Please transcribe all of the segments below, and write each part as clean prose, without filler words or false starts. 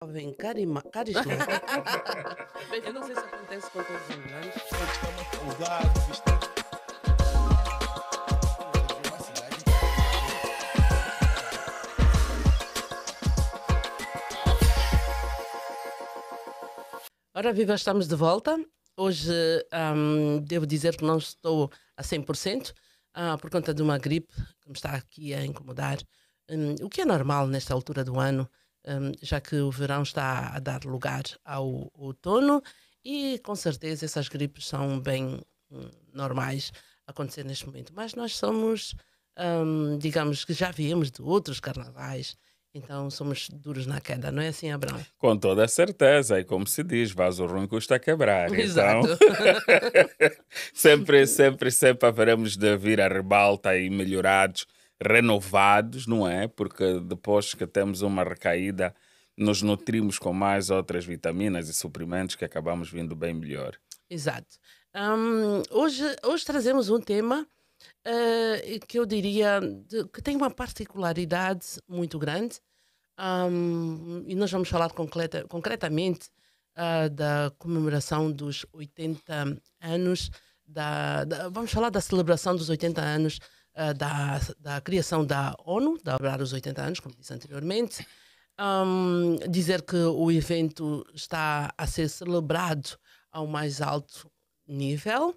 jovem carismático. Bem, eu não sei se acontece com todos os angolanos. Só que está mais pausado, vestido. Uma cidade Ora viva, estamos de volta. Hoje devo dizer que não estou a 100%, por conta de uma gripe que me está aqui a incomodar, o que é normal nesta altura do ano, já que o verão está a dar lugar ao outono e com certeza essas gripes são bem normais a acontecer neste momento. Mas nós somos, digamos que já viemos de outros carnavais, então somos duros na queda, não é assim, Abrão? Com toda a certeza, e como se diz, vaso ruim custa quebrar. Então, Exato. sempre haveremos de vir à rebalta e melhorados, renovados, não é? Porque depois que temos uma recaída, nos nutrimos com mais outras vitaminas e suprimentos que acabamos vindo bem melhor. Exato. Hoje trazemos um tema que eu diria que tem uma particularidade muito grande, e nós vamos falar concretamente da comemoração dos 80 anos, vamos falar da celebração dos 80 anos da criação da ONU, da celebrar os 80 anos, como disse anteriormente. Dizer que o evento está a ser celebrado ao mais alto nível,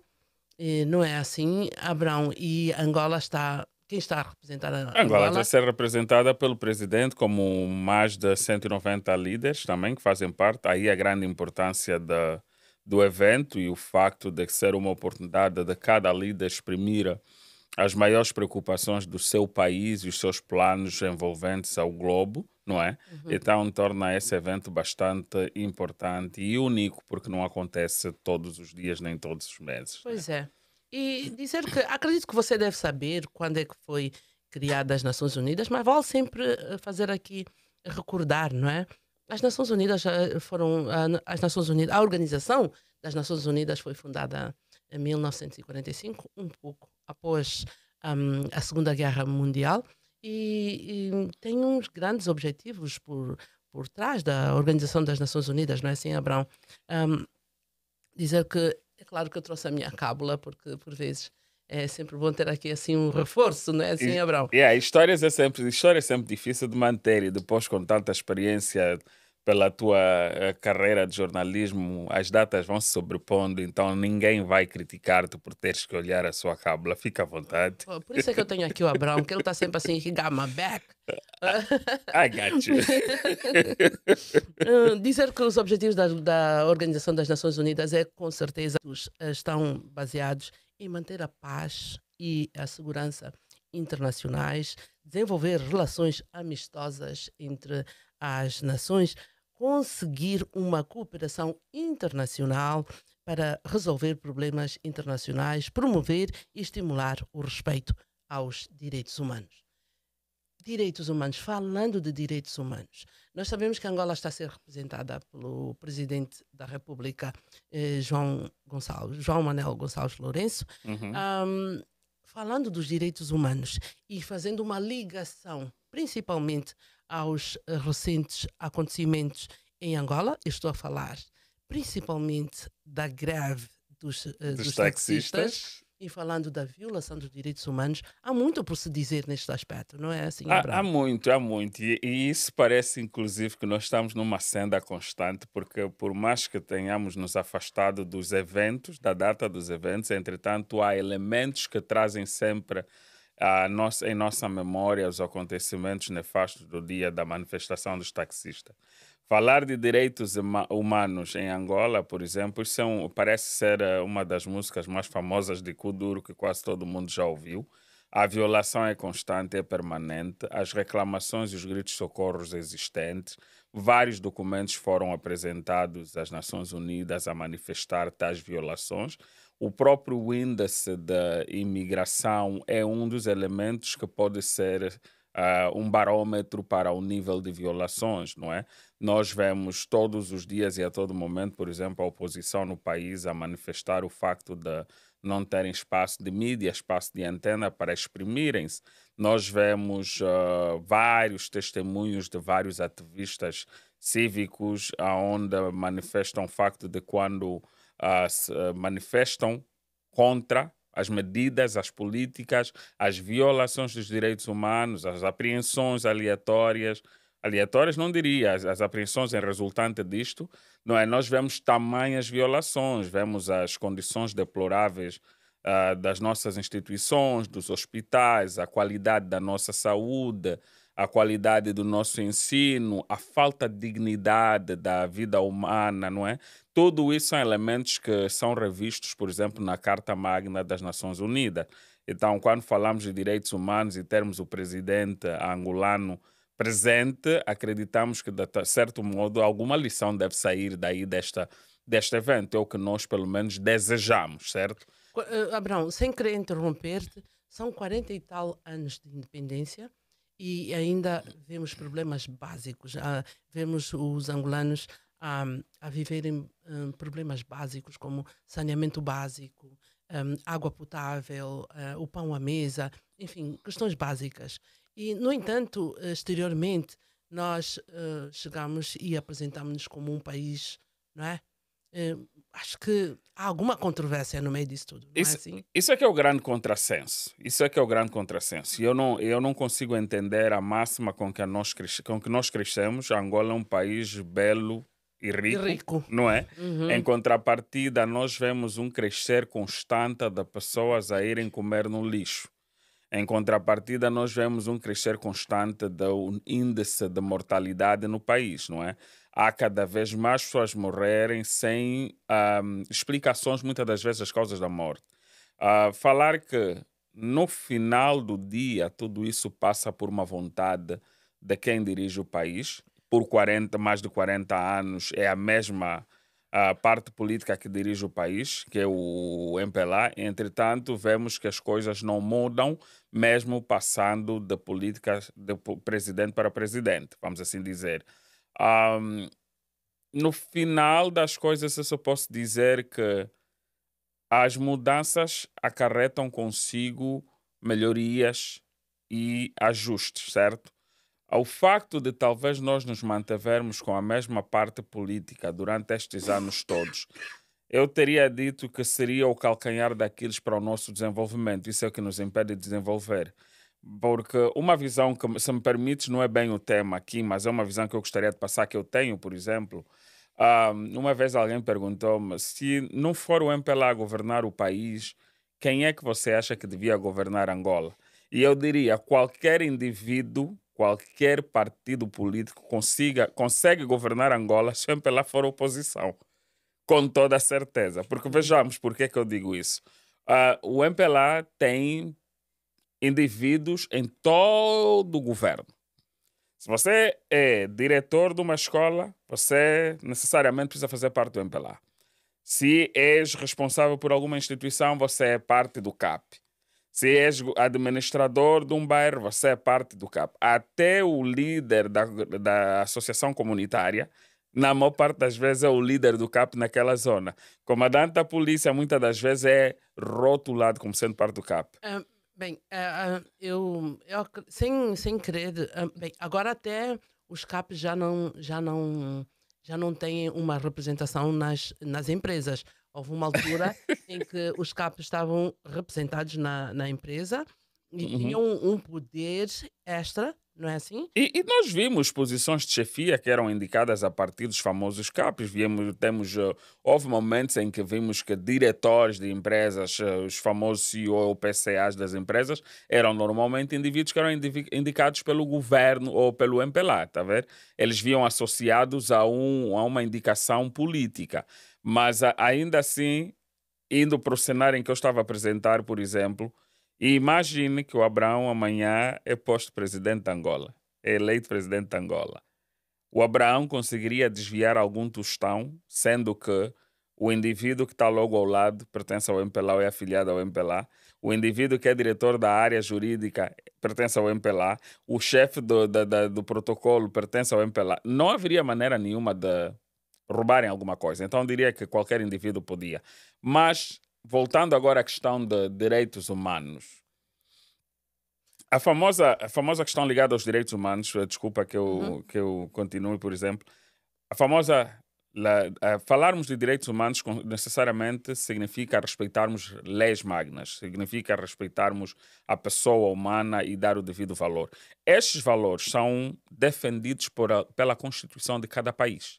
não é assim, Abrão? E Angola está. Quem está a representar a Angola Angola? vai ser representada pelo presidente, como mais de 190 líderes também que fazem parte. Aí a grande importância do evento e o facto de ser uma oportunidade de cada líder exprimir as maiores preocupações do seu país e os seus planos envolventes ao globo, não é? Então torna esse evento bastante importante e único, porque não acontece todos os dias nem todos os meses. Pois é. E dizer que acredito que você deve saber quando é que foi criada as Nações Unidas, mas vale sempre fazer aqui recordar, não é? As Nações Unidas as Nações Unidas, a Organização das Nações Unidas foi fundada em 1945, um pouco após a Segunda Guerra Mundial, e tem uns grandes objetivos por trás da Organização das Nações Unidas, não é assim, Abrão? Dizer que é claro que eu trouxe a minha cábula, porque por vezes é sempre bom ter aqui assim um reforço, não é assim, Abrão? História é sempre difícil de manter e depois com tanta experiência pela tua carreira de jornalismo, as datas vão se sobrepondo, então ninguém vai criticar-te por teres que olhar a sua cábula. Fica à vontade. Por isso é que eu tenho aqui o Abrão, que ele está sempre assim, he got my back. I got you. Dizer que os objetivos da Organização das Nações Unidas com certeza, estão baseados em manter a paz e a segurança internacionais, desenvolver relações amistosas entre as nações, conseguir uma cooperação internacional para resolver problemas internacionais, promover e estimular o respeito aos direitos humanos. Direitos humanos, falando de direitos humanos, nós sabemos que Angola está a ser representada pelo Presidente da República, João Manuel Gonçalves Lourenço. Falando dos direitos humanos e fazendo uma ligação, principalmente aos recentes acontecimentos em Angola, eu estou a falar principalmente da greve dos taxistas. E falando da violação dos direitos humanos, há muito por se dizer neste aspecto, não é assim, Abrão? Há muito, há muito. E isso parece, inclusive, que nós estamos numa senda constante, porque por mais que tenhamos nos afastado dos eventos, da data dos eventos, entretanto, há elementos que trazem sempre em nossa memória os acontecimentos nefastos do dia da manifestação dos taxistas. Falar de direitos humanos em Angola, por exemplo, parece ser uma das músicas mais famosas de Kuduro que quase todo mundo já ouviu. A violação é constante, é permanente, as reclamações e os gritos de socorro existentes. Vários documentos foram apresentados às Nações Unidas a manifestar tais violações. O próprio índice da imigração é um dos elementos que pode ser um barômetro para o nível de violações, não é? Nós vemos todos os dias e a todo momento, por exemplo, a oposição no país a manifestar o facto de não terem espaço de mídia, espaço de antena para exprimirem-se. Nós vemos vários testemunhos de vários ativistas cívicos, onde manifestam o facto de quando manifestam contra as medidas, as políticas, as violações dos direitos humanos, as apreensões aleatórias. Aleatórias não diria, as apreensões em resultante disto, não é? Nós vemos tamanhas violações, vemos as condições deploráveis das nossas instituições, dos hospitais, a qualidade da nossa saúde, a qualidade do nosso ensino, a falta de dignidade da vida humana, não é? Tudo isso são elementos que são revistos, por exemplo, na Carta Magna das Nações Unidas. Então, quando falamos de direitos humanos e termos o presidente angolano presente, acreditamos que, de certo modo, alguma lição deve sair daí deste evento. É o que nós, pelo menos, desejamos, certo? Abraão, sem querer interromper-te, são 40 e tal anos de independência e ainda vemos problemas básicos. Vemos os angolanos a viverem problemas básicos como saneamento básico, água potável, o pão à mesa, enfim, questões básicas. E, no entanto, exteriormente, nós chegamos e apresentamos-nos como um país, não é? Acho que há alguma controvérsia no meio disso tudo, não é assim? Isso é que é o grande contrassenso. Isso é que é o grande contrassenso. Eu não consigo entender a máxima com que nós crescemos. A Angola é um país belo e E rico, rico. não é? Em Uhum. contrapartida, nós vemos um crescer constante de pessoas a irem comer no lixo. Em contrapartida, nós vemos um crescer constante do índice de mortalidade no país, não é? Há cada vez mais pessoas morrerem sem explicações, muitas das vezes, das causas da morte. Falar que no final do dia tudo isso passa por uma vontade de quem dirige o país, por mais de 40 anos, é a mesma parte política que dirige o país, que é o MPLA. Entretanto, vemos que as coisas não mudam, mesmo passando de política de presidente para presidente, vamos assim dizer. Ahm, no final das coisas, eu só posso dizer que as mudanças acarretam consigo melhorias e ajustes, certo? Ao facto de talvez nós nos mantivermos com a mesma parte política durante estes anos todos, eu teria dito que seria o calcanhar daqueles para o nosso desenvolvimento. Isso é o que nos impede de desenvolver. Porque uma visão que, se me permites, não é bem o tema aqui, mas é uma visão que eu gostaria de passar, que eu tenho, por exemplo. Uma vez alguém perguntou-me, se não for o MPLA a governar o país, quem é que você acha que devia governar Angola? E eu diria, qualquer indivíduo, qualquer partido político consegue governar Angola se o MPLA for oposição. Com toda a certeza. Porque vejamos por que é que eu digo isso. O MPLA tem indivíduos em todo o governo. Se você é diretor de uma escola, você necessariamente precisa fazer parte do MPLA. Se és responsável por alguma instituição, você é parte do CAP. Se és administrador de um bairro, você é parte do CAP. Até o líder da associação comunitária, na maior parte das vezes, é o líder do CAP naquela zona. Comandante da polícia, muitas das vezes, é rotulado como sendo parte do CAP. Bem, sem querer, bem, agora até os CAPs já não têm uma representação nas empresas. Houve uma altura em que os CAPs estavam representados na empresa e tinham um poder extra, não é assim? E nós vimos posições de chefia que eram indicadas a partir dos famosos CAPs. Houve momentos em que vimos que diretores de empresas, os famosos CEO ou PCAs das empresas, eram normalmente indivíduos que eram indicados pelo governo ou pelo MPLA, tá a ver? Eles vinham associados a uma indicação política. Mas ainda assim, indo para o cenário em que eu estava a apresentar, por exemplo, e imagine que o Abraão amanhã é posto presidente de Angola, é eleito presidente de Angola. O Abraão conseguiria desviar algum tostão, sendo que o indivíduo que está logo ao lado pertence ao MPLA ou é afiliado ao MPLA, o indivíduo que é diretor da área jurídica pertence ao MPLA, o chefe do protocolo pertence ao MPLA. Não haveria maneira nenhuma de roubarem alguma coisa. Então eu diria que qualquer indivíduo podia. Mas voltando agora à questão de direitos humanos. A famosa questão ligada aos direitos humanos, desculpa que eu continue, por exemplo, A famosa. Falarmos de direitos humanos necessariamente significa respeitarmos leis magnas, significa respeitarmos a pessoa humana e dar o devido valor. Estes valores são defendidos pela Constituição de cada país.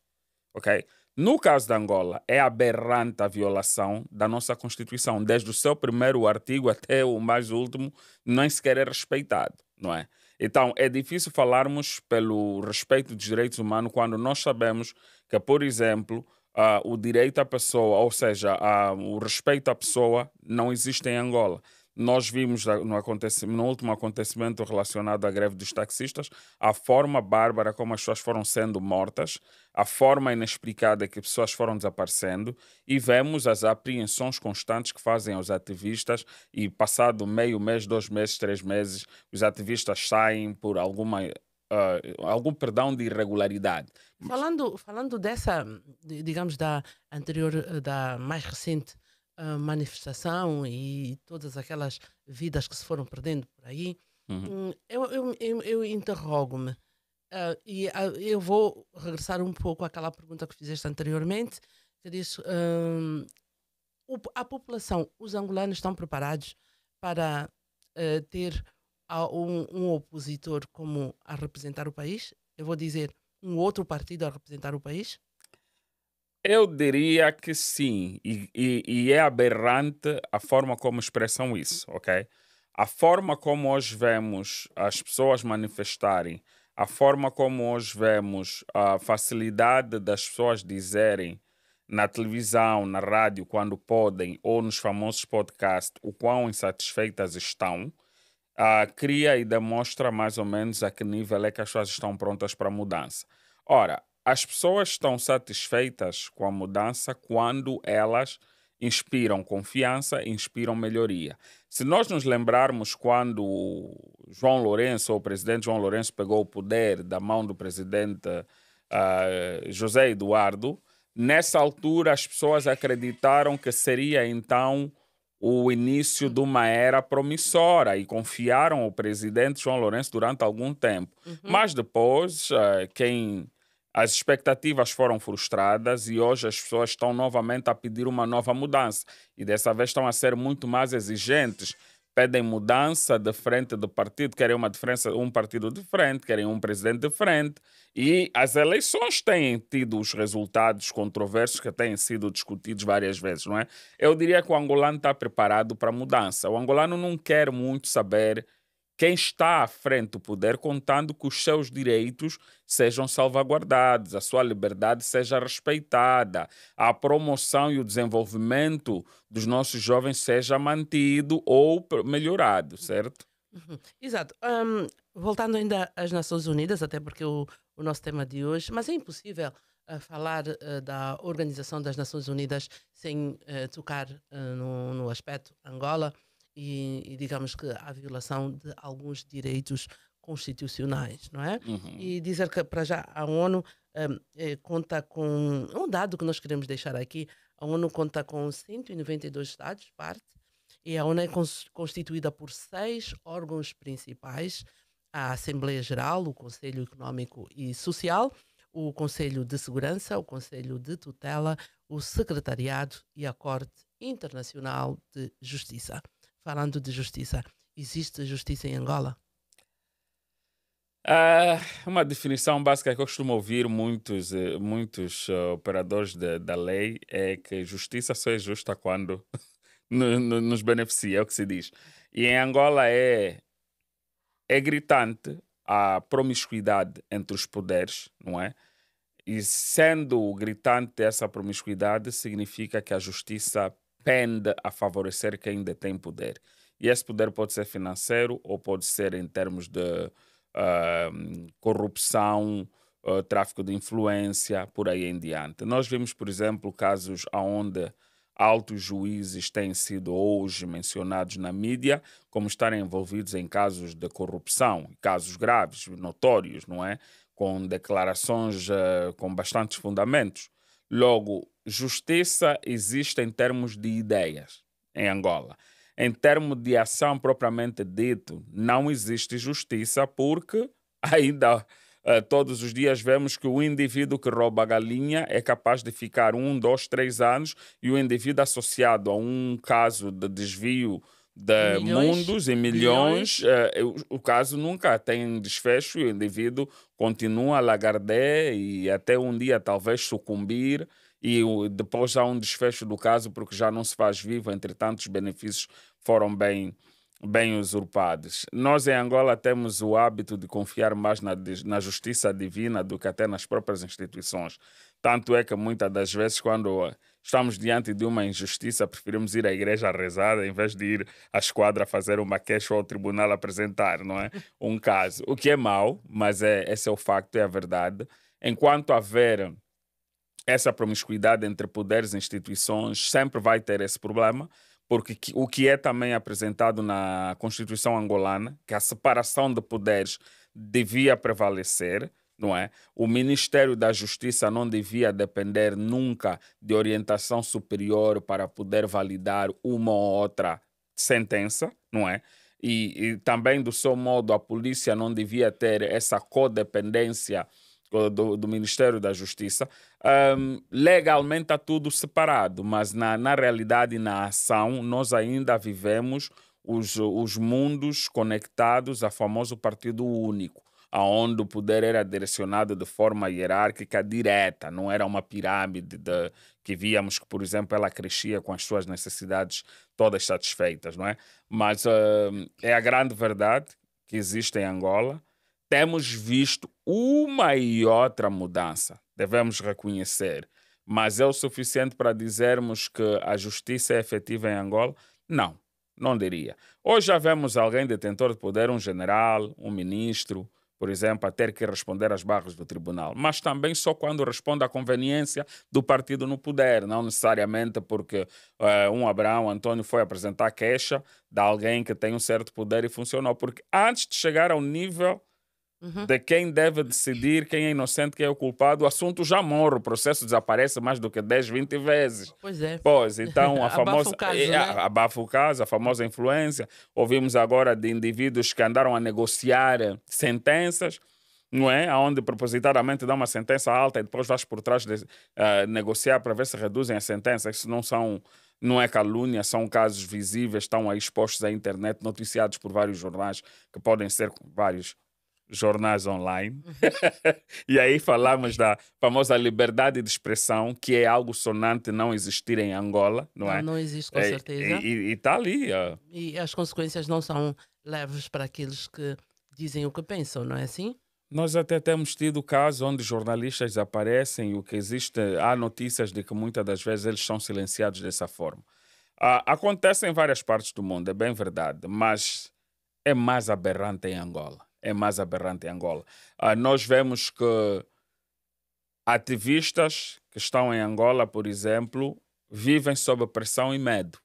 Ok? No caso da Angola, é aberrante a violação da nossa Constituição, desde o seu primeiro artigo até o mais último, nem sequer é respeitado, não é? Então, é difícil falarmos pelo respeito dos direitos humanos quando nós sabemos que, por exemplo, o direito à pessoa, ou seja, o respeito à pessoa, não existe em Angola. Nós vimos no último acontecimento relacionado à greve dos taxistas, a forma bárbara como as pessoas foram sendo mortas, a forma inexplicada que pessoas foram desaparecendo, e vemos as apreensões constantes que fazem aos ativistas, e passado meio mês, 2 meses, 3 meses, os ativistas saem por algum perdão de irregularidade. Falando dessa, digamos, da anterior, da mais recente manifestação e todas aquelas vidas que se foram perdendo por aí, Uhum. eu interrogo-me, eu vou regressar um pouco àquela pergunta que fizeste anteriormente, que diz, a população, os angolanos estão preparados para ter um opositor como a representar o país? Eu vou dizer, um outro partido a representar o país? Eu diria que sim, e é aberrante a forma como expressam isso, ok? A forma como hoje vemos as pessoas manifestarem, a forma como hoje vemos a facilidade das pessoas dizerem na televisão, na rádio, quando podem, ou nos famosos podcasts, o quão insatisfeitas estão, cria e demonstra mais ou menos a que nível é que as pessoas estão prontas para a mudança. Ora, as pessoas estão satisfeitas com a mudança quando elas inspiram confiança, inspiram melhoria. Se nós nos lembrarmos quando João Lourenço, ou o presidente João Lourenço, pegou o poder da mão do presidente José Eduardo, nessa altura as pessoas acreditaram que seria então o início de uma era promissora e confiaram ao presidente João Lourenço durante algum tempo. Uhum. Mas depois, as expectativas foram frustradas e hoje as pessoas estão novamente a pedir uma nova mudança. E dessa vez estão a ser muito mais exigentes. Pedem mudança de frente do partido, querem um partido diferente, querem um presidente diferente. E as eleições têm tido os resultados controversos que têm sido discutidos várias vezes, não é? Eu diria que o angolano está preparado para a mudança. O angolano não quer muito saber quem está à frente do poder, contando que os seus direitos sejam salvaguardados, a sua liberdade seja respeitada, a promoção e o desenvolvimento dos nossos jovens seja mantido ou melhorado, certo? Uhum. Exato. Voltando ainda às Nações Unidas, até porque o nosso tema de hoje, mas é impossível falar da Organização das Nações Unidas sem tocar no aspecto Angola e digamos que a violação de alguns direitos constitucionais, não é? Uhum. E dizer que para já a ONU conta com um dado que nós queremos deixar aqui, a ONU conta com 192 Estados, parte, e a ONU é constituída por 6 órgãos principais: a Assembleia Geral, o Conselho Económico e Social, o Conselho de Segurança, o Conselho de Tutela, o Secretariado e a Corte Internacional de Justiça. Falando de justiça, existe justiça em Angola? Uma definição básica que eu costumo ouvir muitos operadores da lei é que justiça só é justa quando nos beneficia, é o que se diz. E em Angola é gritante a promiscuidade entre os poderes, não é? E sendo gritante essa promiscuidade, significa que a justiça pende a favorecer quem detém poder. E esse poder pode ser financeiro ou pode ser em termos de ah, corrupção, tráfico de influência, por aí em diante. Nós vimos, por exemplo, casos onde altos juízes têm sido hoje mencionados na mídia como estarem envolvidos em casos de corrupção, casos graves, notórios, não é? Com declarações com bastantes fundamentos. Logo, justiça existe em termos de ideias em Angola. Em termos de ação propriamente dito, não existe justiça porque ainda todos os dias vemos que o indivíduo que rouba a galinha é capaz de ficar 1, 2, 3 anos, e o indivíduo associado a um caso de desvio E de milhões, mundos e milhões, bilhões. o caso nunca tem desfecho, e o indivíduo continua a lagarder e até um dia talvez sucumbir, e depois há um desfecho do caso porque já não se faz vivo, entretanto os benefícios foram bem usurpados. Nós em Angola temos o hábito de confiar mais na justiça divina do que até nas próprias instituições. Tanto é que muitas das vezes, quando estamos diante de uma injustiça, preferimos ir à igreja a rezar em vez de ir à esquadra fazer uma queixa ou ao tribunal apresentar, não é? Um caso. O que é mau, mas esse é o facto, é a verdade. Enquanto haver essa promiscuidade entre poderes e instituições, sempre vai ter esse problema, porque o que é também apresentado na Constituição angolana, que a separação de poderes devia prevalecer, não é? O Ministério da Justiça não devia depender nunca de orientação superior para poder validar uma ou outra sentença, não é? E também, do seu modo, a polícia não devia ter essa codependência do Ministério da Justiça. Legalmente está tudo separado, mas na realidade e na ação nós ainda vivemos os mundos conectados a famoso partido único, aonde o poder era direcionado de forma hierárquica direta, não era uma pirâmide que víamos que, por exemplo, ela crescia com as suas necessidades todas satisfeitas, não é? Mas é a grande verdade que existe em Angola. Temos visto uma e outra mudança, devemos reconhecer, mas é o suficiente para dizermos que a justiça é efetiva em Angola? Não, não diria. Hoje já vemos alguém detentor de poder, um general, um ministro, por exemplo, a ter que responder às barras do tribunal, mas também só quando responde à conveniência do partido no poder, não necessariamente porque um Abraão Antônio foi apresentar queixa de alguém que tem um certo poder e funcionou, porque antes de chegar ao nível de quem deve decidir quem é inocente, quem é o culpado, o assunto já morre, o processo desaparece mais do que 10, 20 vezes. Pois é. Pois, então a Abafa famosa o caso, né? abafa o caso, a famosa influência. Ouvimos agora de indivíduos que andaram a negociar sentenças, não é? Onde propositadamente dão uma sentença alta e depois vais por trás de negociar para ver se reduzem a sentença. Isso não é calúnia, são casos visíveis, estão aí expostos à internet, noticiados por vários jornais, que podem ser vários jornais online. E aí falamos da famosa liberdade de expressão, que é algo sonante não existir em Angola, não é? Não existe, com certeza. E está ali. E as consequências não são leves para aqueles que dizem o que pensam, não é assim? Nós até temos tido casos onde jornalistas aparecem e o que existe, há notícias de que muitas das vezes eles são silenciados dessa forma. Acontece em várias partes do mundo, é bem verdade, mas é mais aberrante em Angola. É mais aberrante em Angola. Nós vemos que ativistas que estão em Angola, por exemplo, vivem sob pressão e medo.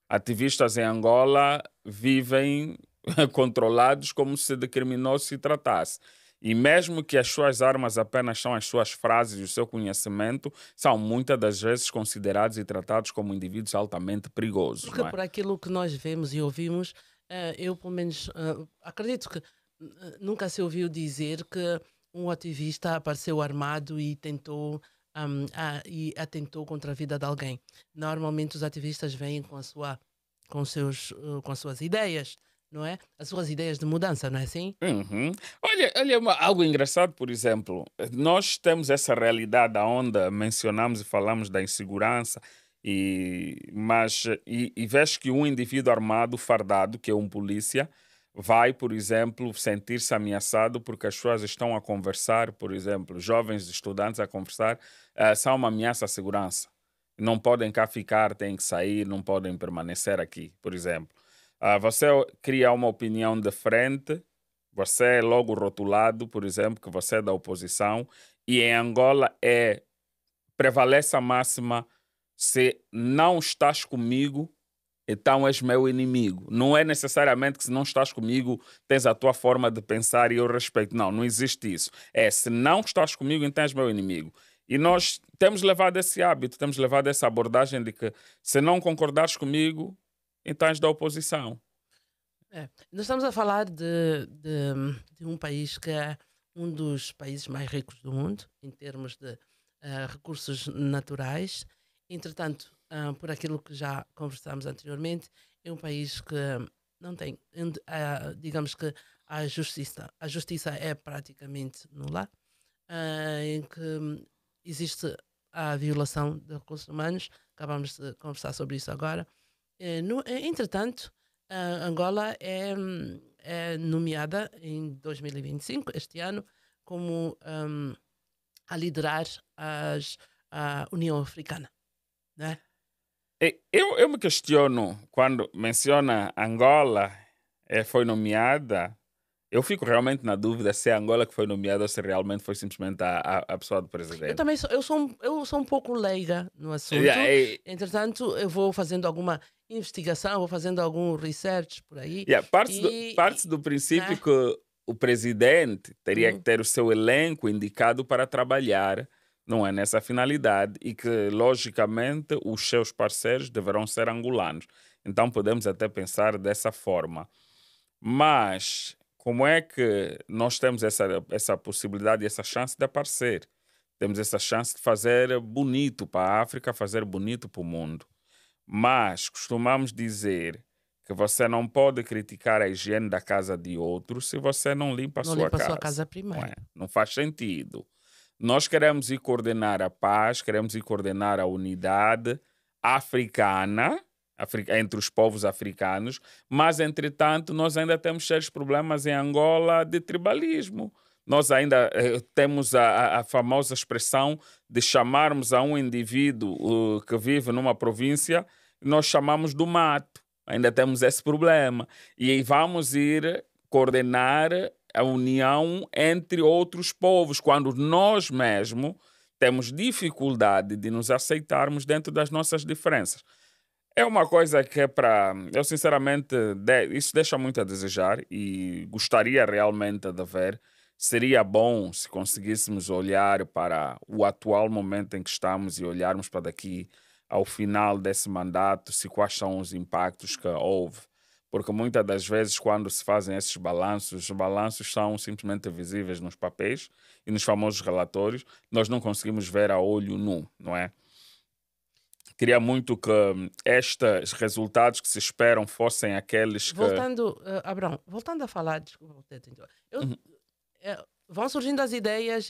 Ativistas em Angola vivem controlados como se de criminoso se tratasse. E mesmo que as suas armas apenas são as suas frases e o seu conhecimento, são muitas das vezes considerados e tratados como indivíduos altamente perigosos. Porque não é? por aquilo que nós vemos e ouvimos, eu pelo menos acredito que nunca se ouviu dizer que um ativista apareceu armado e atentou contra a vida de alguém. Normalmente os ativistas vêm com as suas ideias, não é? As suas ideias de mudança, não é assim? Uhum. Olha algo engraçado, por exemplo, nós temos essa realidade onde mencionamos e falamos da insegurança, mas vês que um indivíduo armado, fardado, que é um polícia, vai, por exemplo, sentir-se ameaçado porque as pessoas estão a conversar, por exemplo, jovens estudantes a conversar, são uma ameaça à segurança. Não podem cá ficar, têm que sair, não podem permanecer aqui, por exemplo. Você cria uma opinião de frente, você é logo rotulado, por exemplo, que você é da oposição, e em Angola prevalece a máxima: se não estás comigo, então és meu inimigo. Não é necessariamente que se não estás comigo tens a tua forma de pensar e eu respeito. Não existe isso. Se não estás comigo, então és meu inimigo. E nós temos levado esse hábito, temos levado essa abordagem de que se não concordares comigo, então és da oposição. Nós estamos a falar de um país que é um dos países mais ricos do mundo em termos de recursos naturais. Entretanto, por aquilo que já conversámos anteriormente, é um país que não tem, digamos que a justiça é praticamente nula, em que existe a violação de recursos humanos. Acabamos de conversar sobre isso agora. Entretanto, Angola é nomeada em 2025, este ano, como a liderar a União Africana, né? Eu me questiono quando menciona Angola, foi nomeada. Eu fico realmente na dúvida se é Angola que foi nomeada ou se realmente foi simplesmente a pessoa do Eu presidente. também eu sou um pouco leiga no assunto. Yeah, Entretanto, eu vou fazendo alguma investigação, vou fazendo algum research por aí. parte do princípio Né? que o presidente teria que Uhum. ter o seu elenco indicado para trabalhar, não é nessa finalidade, e que, logicamente, os seus parceiros deverão ser angolanos. Então podemos até pensar dessa forma. Mas como é que nós temos essa possibilidade e essa chance de aparecer? Temos essa chance de fazer bonito para a África, fazer bonito para o mundo. Mas costumamos dizer que você não pode criticar a higiene da casa de outro se você não limpa a Não sua limpa a sua casa. casa Não é? primeiro. Não faz sentido. Nós queremos ir coordenar a paz, queremos ir coordenar a unidade africana, entre os povos africanos, mas, entretanto, nós ainda temos sérios problemas em Angola de tribalismo. Nós ainda temos a famosa expressão de chamarmos a um indivíduo que vive numa província, nós chamamos do mato. Ainda temos esse problema. E aí vamos ir coordenar a união entre outros povos, quando nós mesmo temos dificuldade de nos aceitarmos dentro das nossas diferenças. É uma coisa que é para. Eu, sinceramente, isso deixa muito a desejar e gostaria realmente de ver. Seria bom se conseguíssemos olhar para o atual momento em que estamos e olharmos para daqui ao final desse mandato, se quais são os impactos que houve. Porque muitas das vezes, quando se fazem esses balanços, os balanços são simplesmente visíveis nos papéis e nos famosos relatórios. Nós não conseguimos ver a olho nu, não é? Queria muito que estes resultados que se esperam fossem aqueles que. Voltando, Abrão, voltando a falar, desculpa, vou ter de interromper. Uhum. Vão surgindo as ideias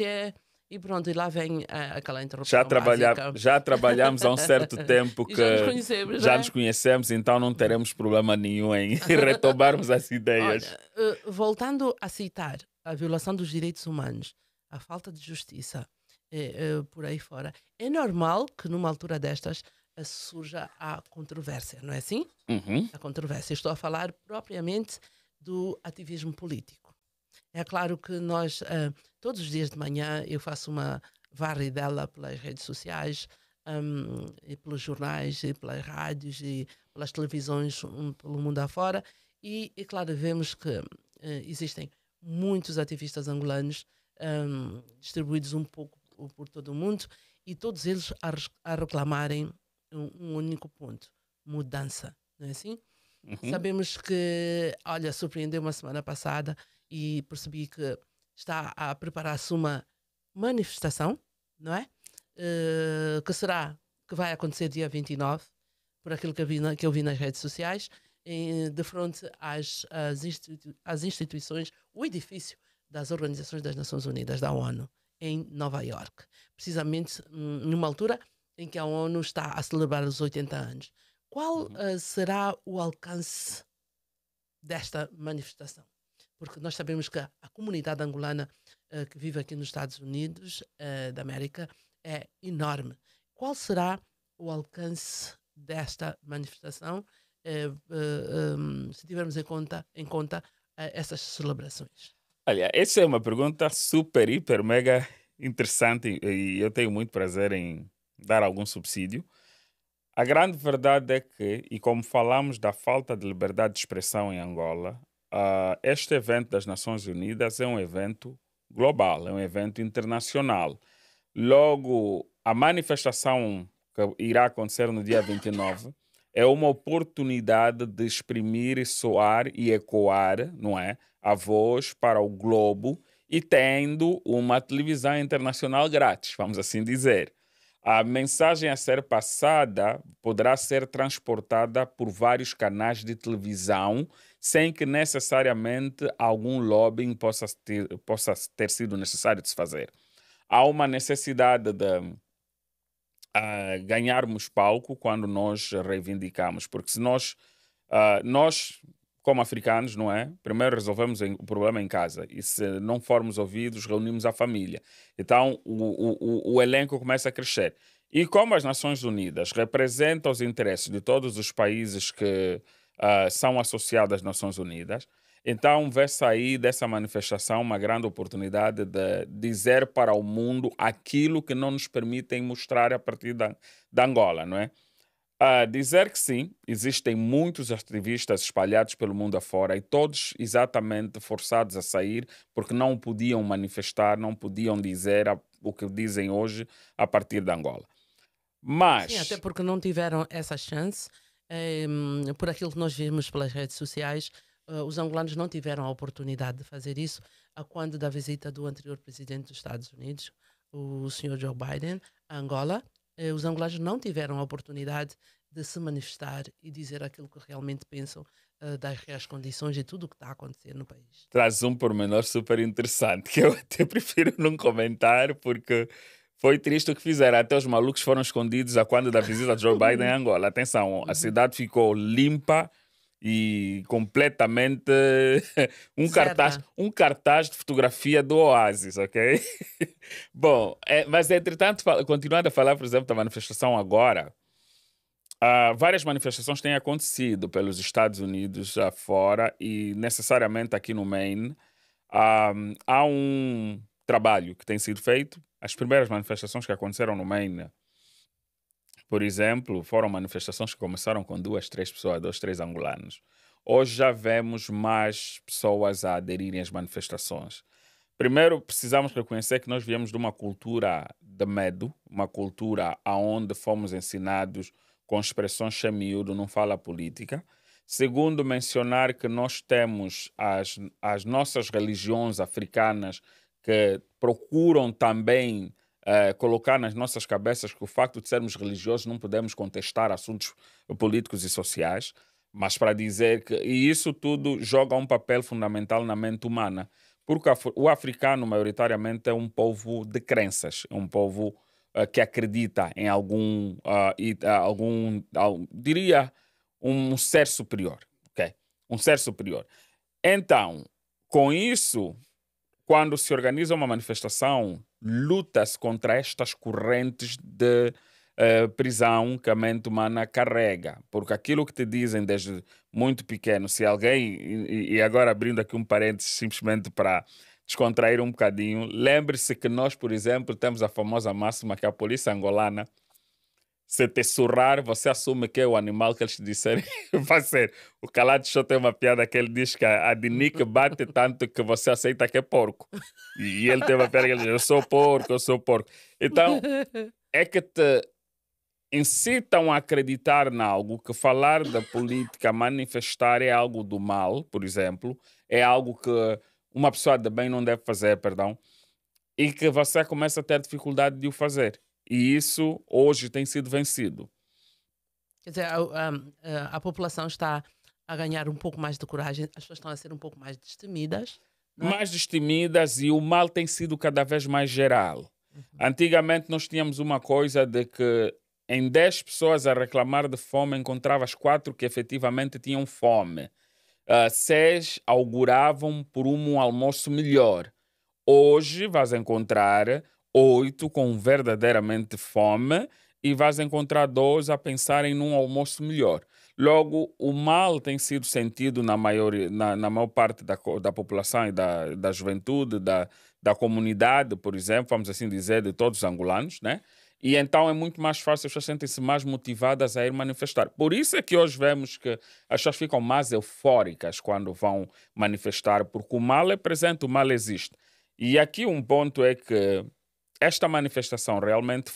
e pronto, e lá vem aquela interrupção básica. Já trabalhamos há um certo tempo E que já nos conhecemos, já né? nos conhecemos, então não teremos problema nenhum em retomarmos as ideias. Olha, voltando a citar a violação dos direitos humanos, a falta de justiça por aí fora, é normal que numa altura destas surja a controvérsia, não é assim? Uhum. A controvérsia. Estou a falar propriamente do ativismo político. É claro que nós, todos os dias de manhã, eu faço uma varridela pelas redes sociais, e pelos jornais, e pelas rádios, e pelas televisões pelo mundo afora, e claro, vemos que existem muitos ativistas angolanos distribuídos um pouco por todo o mundo, e todos eles a reclamarem um único ponto: mudança, não é assim? Uhum. Sabemos que, olha, surpreendeu uma semana passada e percebi que está a preparar-se uma manifestação, não é? Que vai acontecer dia 29, por aquilo que eu vi nas redes sociais, de frente às instituições, o edifício das Organizações das Nações Unidas, da ONU, em Nova Iorque. Precisamente numa altura em que a ONU está a celebrar os 80 anos. Qual será o alcance desta manifestação? Porque nós sabemos que a comunidade angolana que vive aqui nos Estados Unidos da América é enorme. Qual será o alcance desta manifestação se tivermos em conta essas celebrações? Olha, essa é uma pergunta super, hiper, mega interessante e eu tenho muito prazer em dar algum subsídio. A grande verdade é que, e como falamos da falta de liberdade de expressão em Angola, este evento das Nações Unidas é um evento global, é um evento internacional. Logo, a manifestação que irá acontecer no dia 29 é uma oportunidade de exprimir, soar e ecoar, não é, a voz para o globo e tendo uma televisão internacional grátis, vamos assim dizer. A mensagem a ser passada poderá ser transportada por vários canais de televisão sem que necessariamente algum lobbying possa ter sido necessário de se fazer. Há uma necessidade de ganharmos palco quando nós reivindicamos, porque se nós, como africanos, não é? Primeiro resolvemos o problema em casa e se não formos ouvidos, reunimos a família. Então o elenco começa a crescer. E como as Nações Unidas representam os interesses de todos os países que são associados às Nações Unidas, então vê sair dessa manifestação uma grande oportunidade de dizer para o mundo aquilo que não nos permitem mostrar a partir da Angola, não é? Dizer que sim, existem muitos ativistas espalhados pelo mundo afora e todos exatamente forçados a sair porque não podiam manifestar, não podiam dizer o que dizem hoje a partir da Angola. Sim, até Mas, porque não tiveram essa chance. Por aquilo que nós vimos pelas redes sociais, os angolanos não tiveram a oportunidade de fazer isso a quando da visita do anterior presidente dos Estados Unidos, o senhor Joe Biden, a Angola. Os angolanos não tiveram a oportunidade de se manifestar e dizer aquilo que realmente pensam das reais condições e tudo o que está a acontecer no país. traz um pormenor super interessante que eu até prefiro não comentar porque foi triste o que fizeram. Até os malucos foram escondidos a quando da visita de Joe Biden em Angola. Atenção, a cidade ficou limpa e completamente Certa. um cartaz de fotografia do Oasis, ok? Bom, mas entretanto, continuando a falar, por exemplo, da manifestação agora, várias manifestações têm acontecido pelos Estados Unidos afora e necessariamente aqui no Maine. Há um trabalho que tem sido feito. As primeiras manifestações que aconteceram no Maine, por exemplo, foram manifestações que começaram com 2, 3 pessoas, 2, 3 angolanos. Hoje já vemos mais pessoas a aderirem às manifestações. Primeiro, precisamos reconhecer que nós viemos de uma cultura de medo, uma cultura onde fomos ensinados com expressões sem miúdo, não fala política. Segundo, mencionar que nós temos as nossas religiões africanas que procuram também colocar nas nossas cabeças que o facto de sermos religiosos não podemos contestar assuntos políticos e sociais, mas para dizer que e isso tudo joga um papel fundamental na mente humana, porque o africano maioritariamente é um povo de crenças, é um povo que acredita em diria, um ser superior, ok? Um ser superior. Então, com isso, quando se organiza uma manifestação, luta-se contra estas correntes de prisão que a mente humana carrega. Porque aquilo que te dizem desde muito pequeno, se alguém, e agora abrindo aqui um parênteses simplesmente para descontrair um bocadinho, lembre-se que nós, por exemplo, temos a famosa máxima que a polícia angolana, se te surrar, você assume que é o animal que eles te disserem vai ser. O Calado Show tem uma piada que ele diz que a Dinique bate tanto que você aceita que é porco. E ele tem uma piada que ele diz, eu sou porco, eu sou porco. Então, é que te incitam a acreditar em algo que falar da política, manifestar é algo do mal, por exemplo, é algo que uma pessoa de bem não deve fazer, perdão, e que você começa a ter dificuldade de o fazer. E isso hoje tem sido vencido. Quer dizer, a população está a ganhar um pouco mais de coragem, as pessoas estão a ser um pouco mais destemidas, não é? Mais destemidas e o mal tem sido cada vez mais geral. Antigamente nós tínhamos uma coisa de que em 10 pessoas a reclamar de fome encontravas 4 que efetivamente tinham fome. 6 auguravam por um almoço melhor. Hoje vais encontrar 8 com verdadeiramente fome e vais encontrar 2 a pensarem num almoço melhor. Logo, o mal tem sido sentido na maior parte da população e da juventude, da comunidade, por exemplo, vamos assim dizer, de todos os angolanos, né? E então é muito mais fácil, as pessoas sentem-se mais motivadas a ir manifestar. Por isso é que hoje vemos que as pessoas ficam mais eufóricas quando vão manifestar, porque o mal é presente, o mal existe. E aqui um ponto é que esta manifestação realmente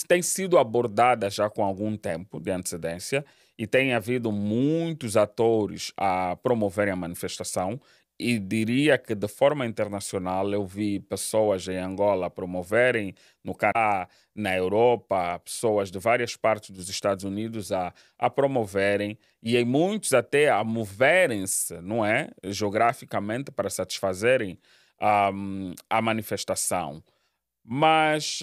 tem sido abordada já com algum tempo de antecedência e tem havido muitos atores a promoverem a manifestação e diria que de forma internacional eu vi pessoas em Angola promoverem, no Canadá, na Europa, pessoas de várias partes dos Estados Unidos a promoverem e em muitos até a moverem-se, não é? Geograficamente para satisfazerem a manifestação. Mas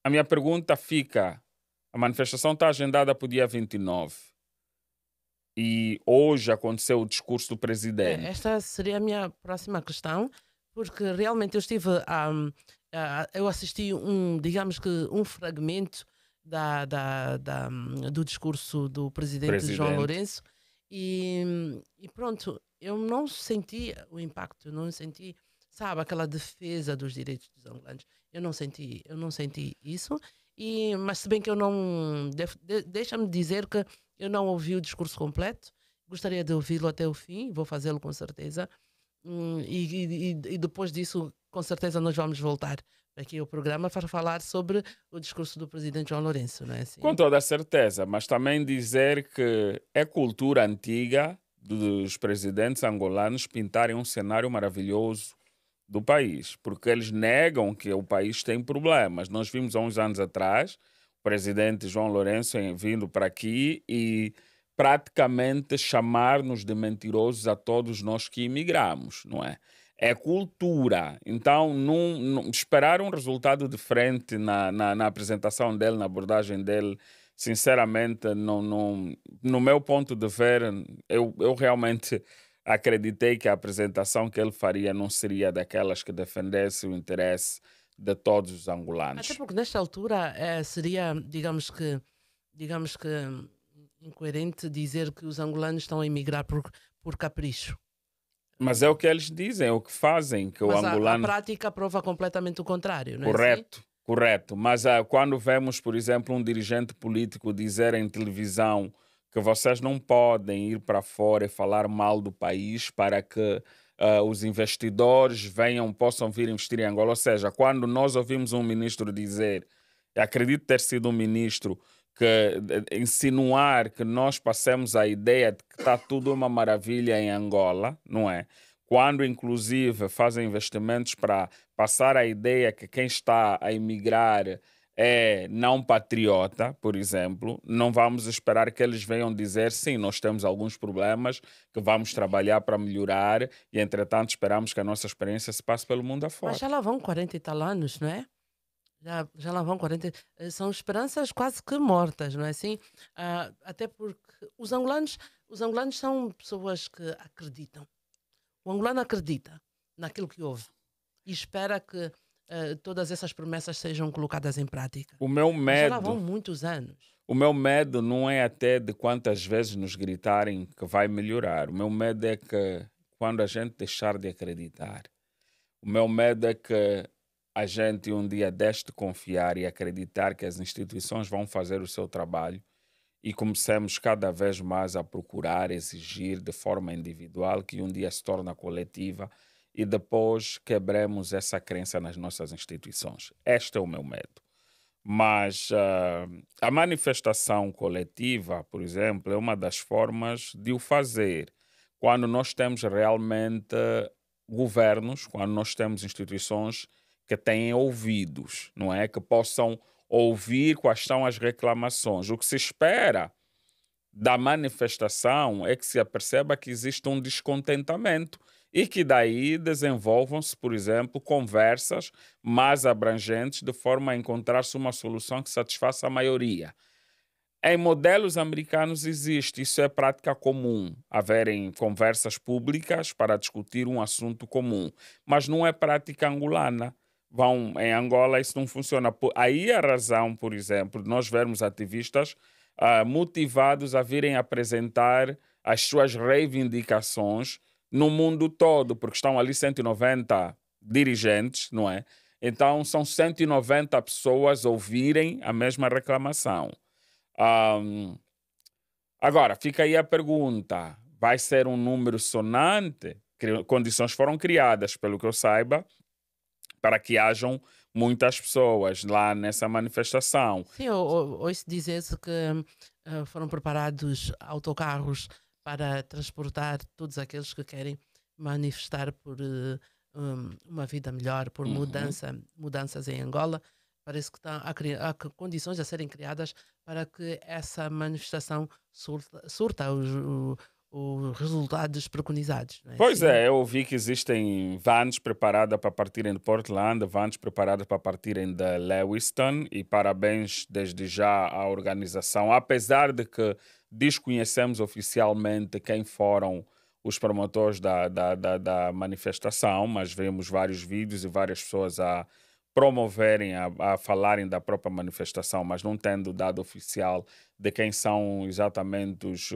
a minha pergunta fica: a manifestação está agendada para o dia 29 e hoje aconteceu o discurso do presidente. Esta seria a minha próxima questão, porque realmente eu estive eu assisti digamos que um fragmento do discurso do presidente João Presidente. Lourenço e pronto, eu não senti o impacto, eu não senti, sabe, aquela defesa dos direitos dos angolanos. Eu não senti isso, mas se bem que eu não, deixa-me dizer que eu não ouvi o discurso completo, gostaria de ouvi-lo até o fim, vou fazê-lo com certeza. E depois disso, com certeza, nós vamos voltar aqui ao programa para falar sobre o discurso do presidente João Lourenço, não é assim? Com toda a certeza, mas também dizer que é cultura antiga dos presidentes angolanos pintarem um cenário maravilhoso do país, porque eles negam que o país tem problemas. Nós vimos há uns anos atrás o presidente João Lourenço vindo para aqui e praticamente chamar-nos de mentirosos a todos nós que imigramos, não é? É cultura. Então, esperar um resultado diferente na apresentação dele, na abordagem dele, sinceramente, no meu ponto de ver, eu realmente acreditei que a apresentação que ele faria não seria daquelas que defendesse o interesse de todos os angolanos. Até porque nesta altura seria, digamos que incoerente dizer que os angolanos estão a emigrar por capricho. Mas é o que eles dizem, é o que fazem, que Mas o angolano... a prática prova completamente o contrário, não é Correto, assim? correto. Mas quando vemos, por exemplo, um dirigente político dizer em televisão que vocês não podem ir para fora e falar mal do país para que os investidores possam vir investir em Angola. Ou seja, quando nós ouvimos um ministro dizer, acredito ter sido um ministro, insinuar que nós passemos a ideia de que está tudo uma maravilha em Angola, não é? Quando, inclusive, fazem investimentos para passar a ideia que quem está a emigrar é não patriota, por exemplo, não vamos esperar que eles venham dizer sim, nós temos alguns problemas que vamos trabalhar para melhorar e, entretanto, esperamos que a nossa experiência se passe pelo mundo afora. Mas já lá vão 40 e tal anos, não é? Já lá vão 40. São esperanças quase que mortas, não é assim? Até porque os angolanos são pessoas que acreditam. O angolano acredita naquilo que ouve e espera que todas essas promessas sejam colocadas em prática. O meu Mas já lá vão medo, muitos anos. o meu medo não é até de quantas vezes nos gritarem que vai melhorar. O meu medo é que quando a gente deixar de acreditar. O meu medo é que a gente um dia deixe de confiar e acreditar que as instituições vão fazer o seu trabalho e comecemos cada vez mais a procurar, exigir de forma individual, que um dia se torna coletiva e depois quebremos essa crença nas nossas instituições. Este é o meu medo. Mas a manifestação coletiva, por exemplo, é uma das formas de o fazer. Quando nós temos realmente governos, quando nós temos instituições que têm ouvidos, não é? Que possam ouvir quais são as reclamações. O que se espera da manifestação é que se aperceba que existe um descontentamento e que daí desenvolvam-se, por exemplo, conversas mais abrangentes de forma a encontrar-se uma solução que satisfaça a maioria. Em modelos americanos existe, isso é prática comum, haverem conversas públicas para discutir um assunto comum, mas não é prática angolana. Em Angola isso não funciona. Aí a razão, por exemplo, de nós vermos ativistas motivados a virem apresentar as suas reivindicações no mundo todo, porque estão ali 190 dirigentes, não é? Então são 190 pessoas ouvirem a mesma reclamação. Agora, fica aí a pergunta, vai ser um número sonante? Condições foram criadas, pelo que eu saiba, para que hajam muitas pessoas lá nessa manifestação. Sim, ouço dizer-se que foram preparados autocarros para transportar todos aqueles que querem manifestar por uma vida melhor, por Uhum. mudanças em Angola. Parece que há condições a serem criadas para que essa manifestação surta os resultados preconizados, não é Pois assim? é, eu ouvi que existem vans preparadas para partirem de Portland, vans preparadas para partirem de Lewiston, e parabéns desde já à organização, apesar de que desconhecemos oficialmente quem foram os promotores da manifestação, mas vemos vários vídeos e várias pessoas a promoverem, a falarem da própria manifestação, mas não tendo dado oficial de quem são exatamente os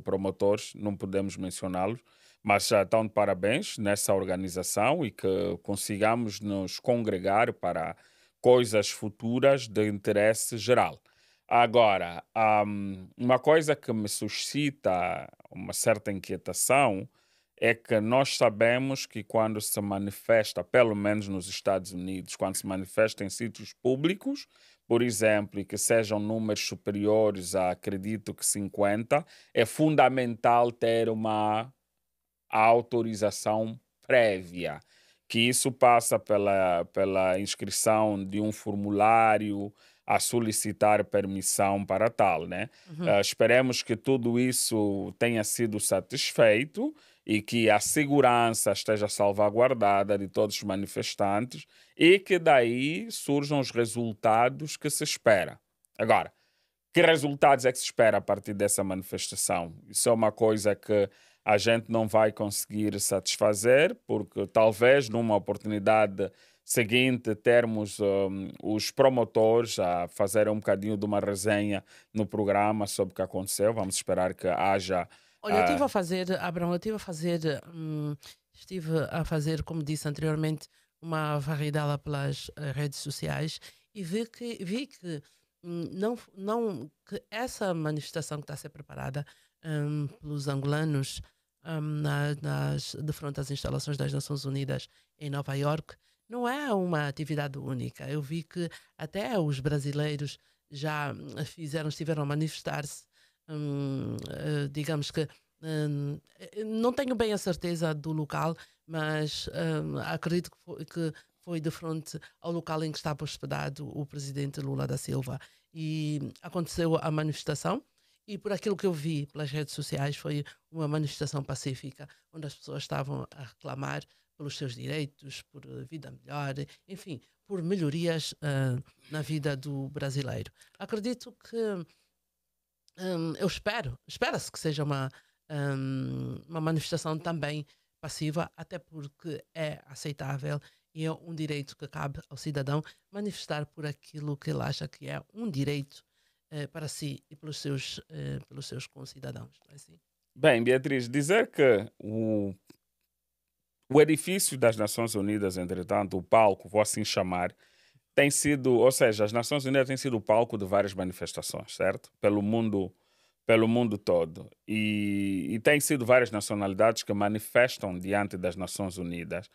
promotores, não podemos mencioná-los, mas já estão de parabéns nessa organização e que consigamos nos congregar para coisas futuras de interesse geral. Agora, uma coisa que me suscita uma certa inquietação é que nós sabemos que quando se manifesta, pelo menos nos Estados Unidos, quando se manifesta em sítios públicos, por exemplo, e que sejam números superiores a, acredito que 50, é fundamental ter uma autorização prévia, que isso passa pela inscrição de um formulário a solicitar permissão para tal, né? Uhum. Esperemos que tudo isso tenha sido satisfeito e que a segurança esteja salvaguardada de todos os manifestantes e que daí surjam os resultados que se espera. Agora, que resultados é que se espera a partir dessa manifestação? Isso é uma coisa que a gente não vai conseguir satisfazer, porque talvez numa oportunidade seguinte termos os promotores a fazer um bocadinho de uma resenha no programa sobre o que aconteceu. Vamos esperar que haja. Olha, eu estive ah, a fazer, Abraão, estive a fazer, como disse anteriormente, uma varridela pelas redes sociais e vi que que essa manifestação que está a ser preparada pelos angolanos de frente às instalações das Nações Unidas em Nova Iorque não é uma atividade única. Eu vi que até os brasileiros já estiveram a manifestar-se, digamos que não tenho bem a certeza do local, mas acredito que foi de frente ao local em que estava hospedado o presidente Lula da Silva. E aconteceu a manifestação, e por aquilo que eu vi pelas redes sociais, foi uma manifestação pacífica, onde as pessoas estavam a reclamar pelos seus direitos, por vida melhor, enfim, por melhorias na vida do brasileiro. Acredito que espera-se que seja uma manifestação também passiva, até porque é aceitável e é um direito que cabe ao cidadão manifestar por aquilo que ele acha que é um direito para si e pelos seus concidadãos. Não é assim? Bem, Beatriz, dizer que o edifício das Nações Unidas, entretanto, o palco, vou assim chamar, tem sido, ou seja, as Nações Unidas têm sido o palco de várias manifestações, certo? Pelo mundo todo. E tem sido várias nacionalidades que manifestam diante das Nações Unidas.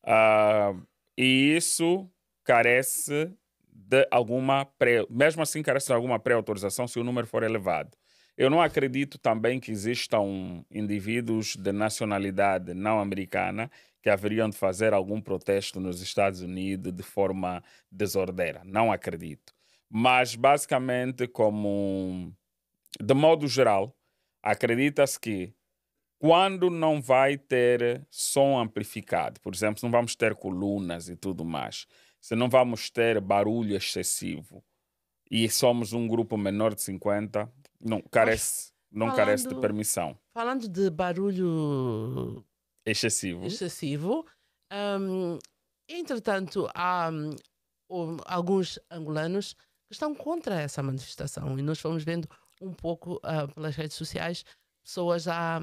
Ah, e isso carece de alguma mesmo assim carece de alguma pré-autorização se o número for elevado. Eu não acredito também que existam indivíduos de nacionalidade não americana que haveriam de fazer algum protesto nos Estados Unidos de forma desordeira. Não acredito. Mas, basicamente, de modo geral, acredita-se que quando não vai ter som amplificado, por exemplo, se não vamos ter colunas e tudo mais, se não vamos ter barulho excessivo e somos um grupo menor de 50, Mas não carece de falando, permissão. falando de barulho Excessivo. excessivo, hum, entretanto, há alguns angolanos que estão contra essa manifestação e nós fomos vendo um pouco pelas redes sociais pessoas a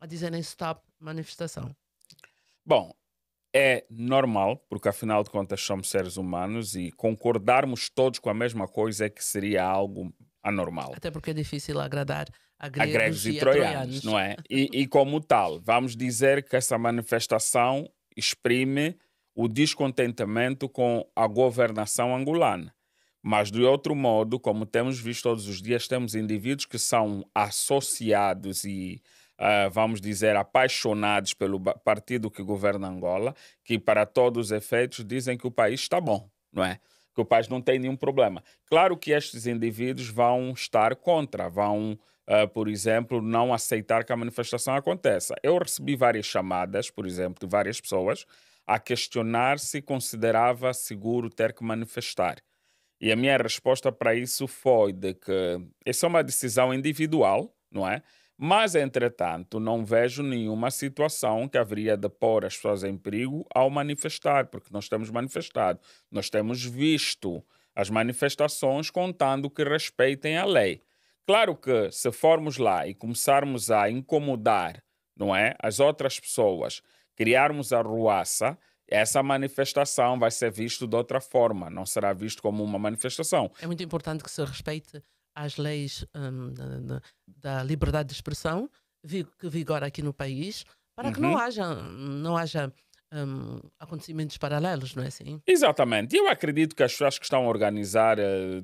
dizerem stop manifestação. Bom, é normal, porque afinal de contas somos seres humanos e concordarmos todos com a mesma coisa é que seria algo anormal. Até porque é difícil agradar a A gregos gregos e e a troianos, troianos. não é? E como tal, vamos dizer que essa manifestação exprime o descontentamento com a governação angolana. Mas, de outro modo, como temos visto todos os dias, temos indivíduos que são associados e, vamos dizer, apaixonados pelo partido que governa Angola, que, para todos os efeitos, dizem que o país está bom, não é? Que o país não tem nenhum problema. Claro que estes indivíduos vão estar contra, vão, por exemplo, não aceitar que a manifestação aconteça. Eu recebi várias chamadas, por exemplo, de várias pessoas a questionar se considerava seguro ter que manifestar. E a minha resposta para isso foi de que essa é uma decisão individual, não é? Mas, entretanto, não vejo nenhuma situação que haveria de pôr as pessoas em perigo ao manifestar, porque nós temos manifestado, nós temos visto as manifestações contando que respeitem a lei. Claro que se formos lá e começarmos a incomodar, não é, as outras pessoas, criarmos a ruaça, essa manifestação vai ser vista de outra forma, não será visto como uma manifestação. É muito importante que se respeite as leis da liberdade de expressão que vigora aqui no país, para que Uhum. não haja acontecimentos paralelos, não é assim? Exatamente. Eu acredito que as pessoas que estão a organizar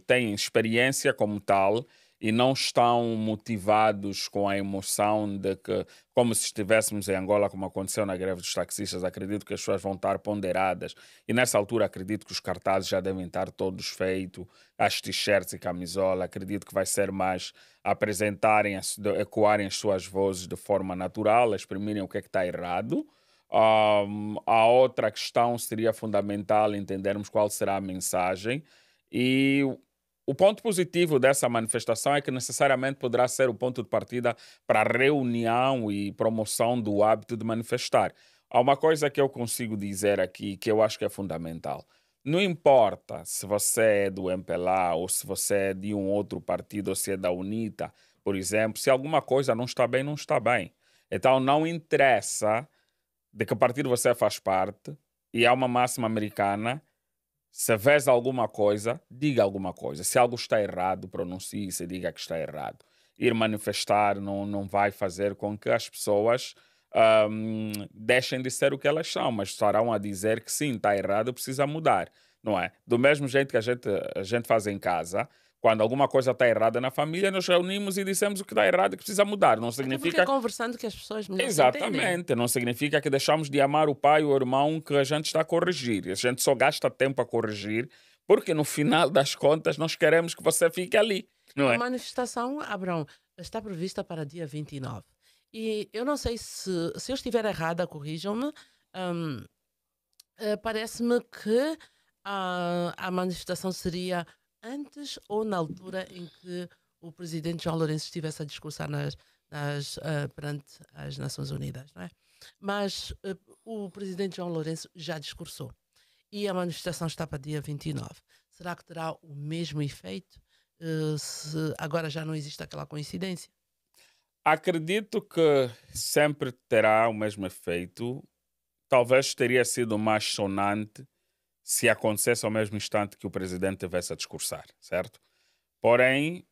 têm experiência como tal e não estão motivados com a emoção de que, como se estivéssemos em Angola, como aconteceu na greve dos taxistas, acredito que as pessoas vão estar ponderadas. E nessa altura acredito que os cartazes já devem estar todos feitos, as t-shirts e camisola. Acredito que vai ser mais apresentarem, ecoarem as suas vozes de forma natural, exprimirem o que é que está errado. A outra questão seria fundamental entendermos qual será a mensagem e o ponto positivo dessa manifestação é que necessariamente poderá ser o ponto de partida para a reunião e promoção do hábito de manifestar. Há uma coisa que eu consigo dizer aqui que eu acho que é fundamental. Não importa se você é do MPLA ou se você é de um outro partido ou se é da UNITA, por exemplo, se alguma coisa não está bem, não está bem. Então não interessa de que partido você faz parte, e há uma máxima americana: se vês alguma coisa, diga alguma coisa. Se algo está errado, pronuncie-se e diga que está errado. Ir manifestar não vai fazer com que as pessoas deixem de ser o que elas são, mas estarão a dizer que sim, está errado, precisa mudar, não é? Do mesmo jeito que a gente faz em casa, quando alguma coisa está errada na família, nos reunimos e dissemos o que está errado e que precisa mudar. Não Até porque é significa. conversando que as pessoas melhor se entendem. Exatamente, não significa que deixamos de amar o pai ou o irmão que a gente está a corrigir. A gente só gasta tempo a corrigir porque no final das contas nós queremos que você fique ali, não A é? manifestação, Abrão, está prevista para dia 29. E eu não sei se eu estiver errada, corrijam-me. hum, Parece-me que a manifestação seria antes ou na altura em que o presidente João Lourenço estivesse a discursar perante as Nações Unidas, não é? Mas o presidente João Lourenço já discursou e a manifestação está para dia 29. Será que terá o mesmo efeito se agora já não existe aquela coincidência? Acredito que sempre terá o mesmo efeito. Talvez teria sido mais sonante se acontecesse ao mesmo instante que o presidente tivesse a discursar, certo? Porém,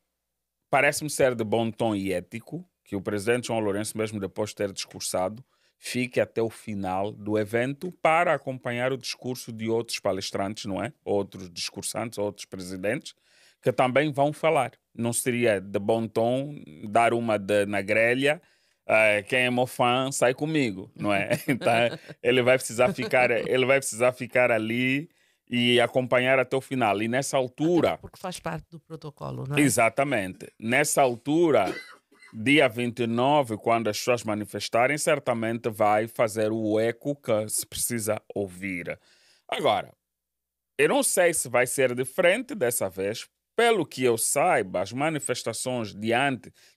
parece-me ser de bom tom e ético que o presidente João Lourenço, mesmo depois de ter discursado, fique até o final do evento para acompanhar o discurso de outros palestrantes, não é? Outros discursantes, outros presidentes, que também vão falar. Não seria de bom tom dar uma na grelha, quem é meu fã sai comigo, não é? Então ele vai precisar ficar ali e acompanhar até o final. E nessa Até altura, porque faz parte do protocolo, não é? exatamente. Nessa altura, dia 29, quando as pessoas manifestarem, certamente vai fazer o eco que se precisa ouvir. Agora, eu não sei se vai ser diferente dessa vez. Pelo que eu saiba, as manifestações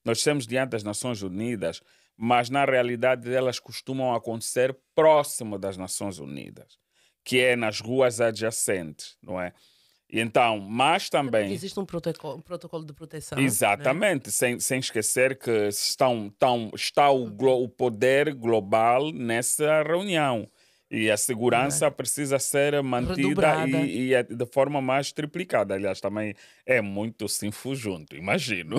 nós estamos diante das Nações Unidas, mas na realidade elas costumam acontecer próximo das Nações Unidas, que é nas ruas adjacentes, não é? E então, mas Até porque também. existe um protocolo de proteção, né? Exatamente, sem esquecer que está o poder global nessa reunião e a Não é? segurança precisa ser mantida Redobrada. e é de forma mais triplicada. Aliás, também é muito sinfo junto, imagino.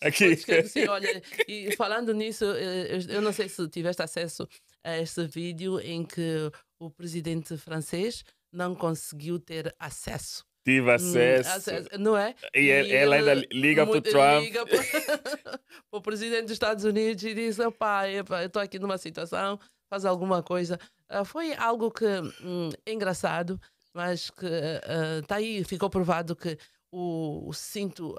Aqui. Pois que sim, olha, e falando nisso, eu não sei se tiveste acesso a esse vídeo em que o presidente francês não conseguiu ter acesso Tive acesso. Não é? E ela ainda liga para o Trump. Liga para o presidente dos Estados Unidos e diz: opá, eu estou aqui numa situação, faz alguma coisa. Foi algo que é engraçado, mas que está aí, ficou provado que o cinto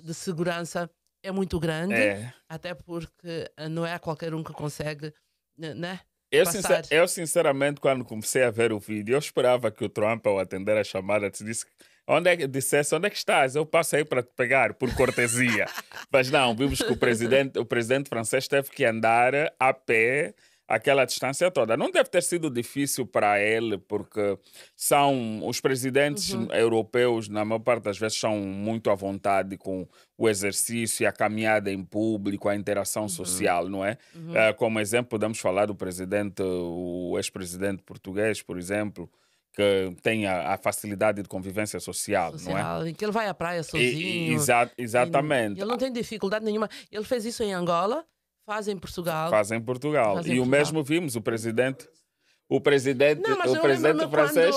de segurança é muito grande, É. até porque não é qualquer um que consegue, né? Eu, sinceramente, quando comecei a ver o vídeo, eu esperava que o Trump, ao atender a chamada, dissesse onde é que estás? Eu passo aí para te pegar, por cortesia. Mas não, vimos que o presidente francês teve que andar a pé aquela distância toda. Não deve ter sido difícil para ele, porque são os presidentes europeus, na maior parte das vezes, são muito à vontade com o exercício, a caminhada em público, a interação social, não é? Como exemplo, podemos falar do presidente, o ex-presidente português, por exemplo, que tem a facilidade de convivência social, não é? E que ele vai à praia sozinho. Exatamente. Ele não tem dificuldade nenhuma. Ele fez isso em Angola, faz em Portugal. Faz em Portugal. Faz em E o Portugal. mesmo vimos, o presidente Não, mas eu presidente lembro-me francês.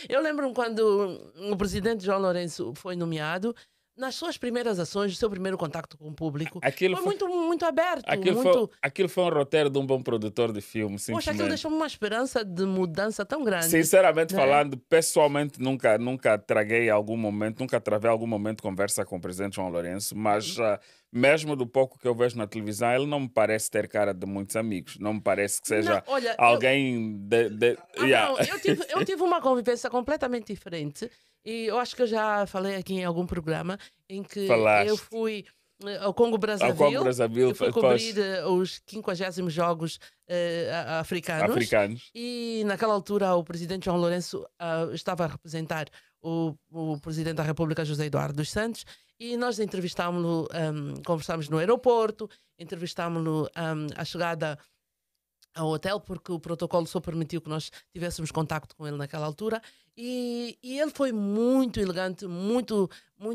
Eu lembro-me quando o presidente João Lourenço foi nomeado, nas suas primeiras ações, o seu primeiro contacto com o público, Aquilo foi muito aberto. Aquilo foi um roteiro de um bom produtor de filme, Poxa, aquilo simplesmente. deixou-me uma esperança de mudança tão grande. Sinceramente né? falando, pessoalmente nunca travei algum momento de conversa com o presidente João Lourenço, mas mesmo do pouco que eu vejo na televisão, ele não me parece ter cara de muitos amigos. Não me parece que seja Não, olha, alguém Não, eu tive uma convivência completamente diferente e eu acho que eu já falei aqui em algum programa em que Falaste. eu fui ao Congo Ao Congo Brazzaville, eu fui cobrir os 50º Jogos Africanos. E naquela altura o presidente João Lourenço estava a representar o presidente da República, José Eduardo dos Santos, e nós entrevistámos-lo, conversámos no aeroporto, entrevistámos-lo à chegada ao hotel, porque o protocolo só permitiu que nós tivéssemos contacto com ele naquela altura, e ele foi muito elegante, muito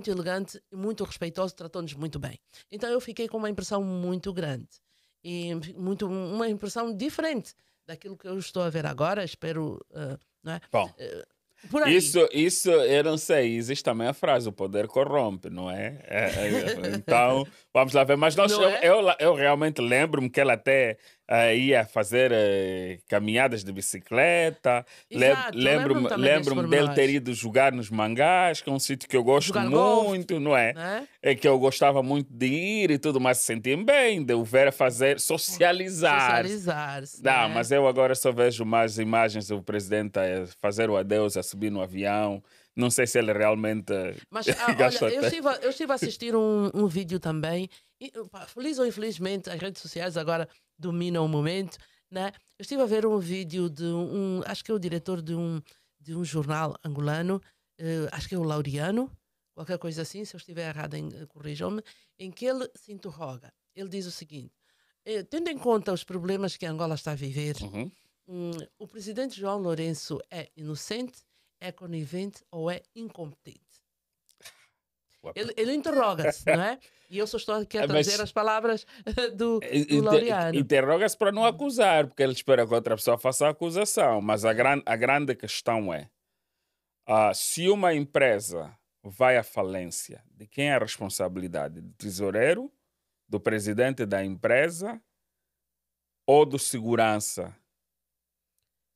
elegante e muito respeitoso, tratou-nos muito bem. Então eu fiquei com uma impressão muito grande e uma impressão diferente daquilo que eu estou a ver agora, espero, não é? Bom, por aí. Isso eu não sei, existe também a frase, o poder corrompe, não é? Então, vamos lá ver. Mas eu realmente lembro-me que ela até ia fazer caminhadas de bicicleta. Exato, Lembro-me dele ter ido jogar nos Mangás, que é um sítio que eu gosto Jogar muito, golfe, não é? né? É que eu gostava muito de ir e tudo, mas se sentia bem, de o ver a fazer, socializar. Socializar-se. Não, né? mas eu agora só vejo mais imagens do presidente a fazer o adeus, a subir no avião. Não sei se ele realmente Mas gasta olha, tempo. eu estive a assistir um vídeo também, e, pá, feliz ou infelizmente, as redes sociais agora dominam o momento, né? Eu estive a ver um vídeo de acho que é o diretor de um jornal angolano, acho que é o Laureano, qualquer coisa assim, se eu estiver errado, corrijam-me, em que ele se interroga. Ele diz o seguinte: tendo em conta os problemas que Angola está a viver, Uhum. o presidente João Lourenço é inocente, é conivente ou é incompetente? Ele interroga-se, não é? E eu só estou aqui a trazer as palavras do Laureano. Interroga-se para não acusar, porque ele espera que outra pessoa faça a acusação. Mas a grande questão é, se uma empresa vai à falência, de quem é a responsabilidade? Do tesoureiro, do presidente da empresa ou do segurança?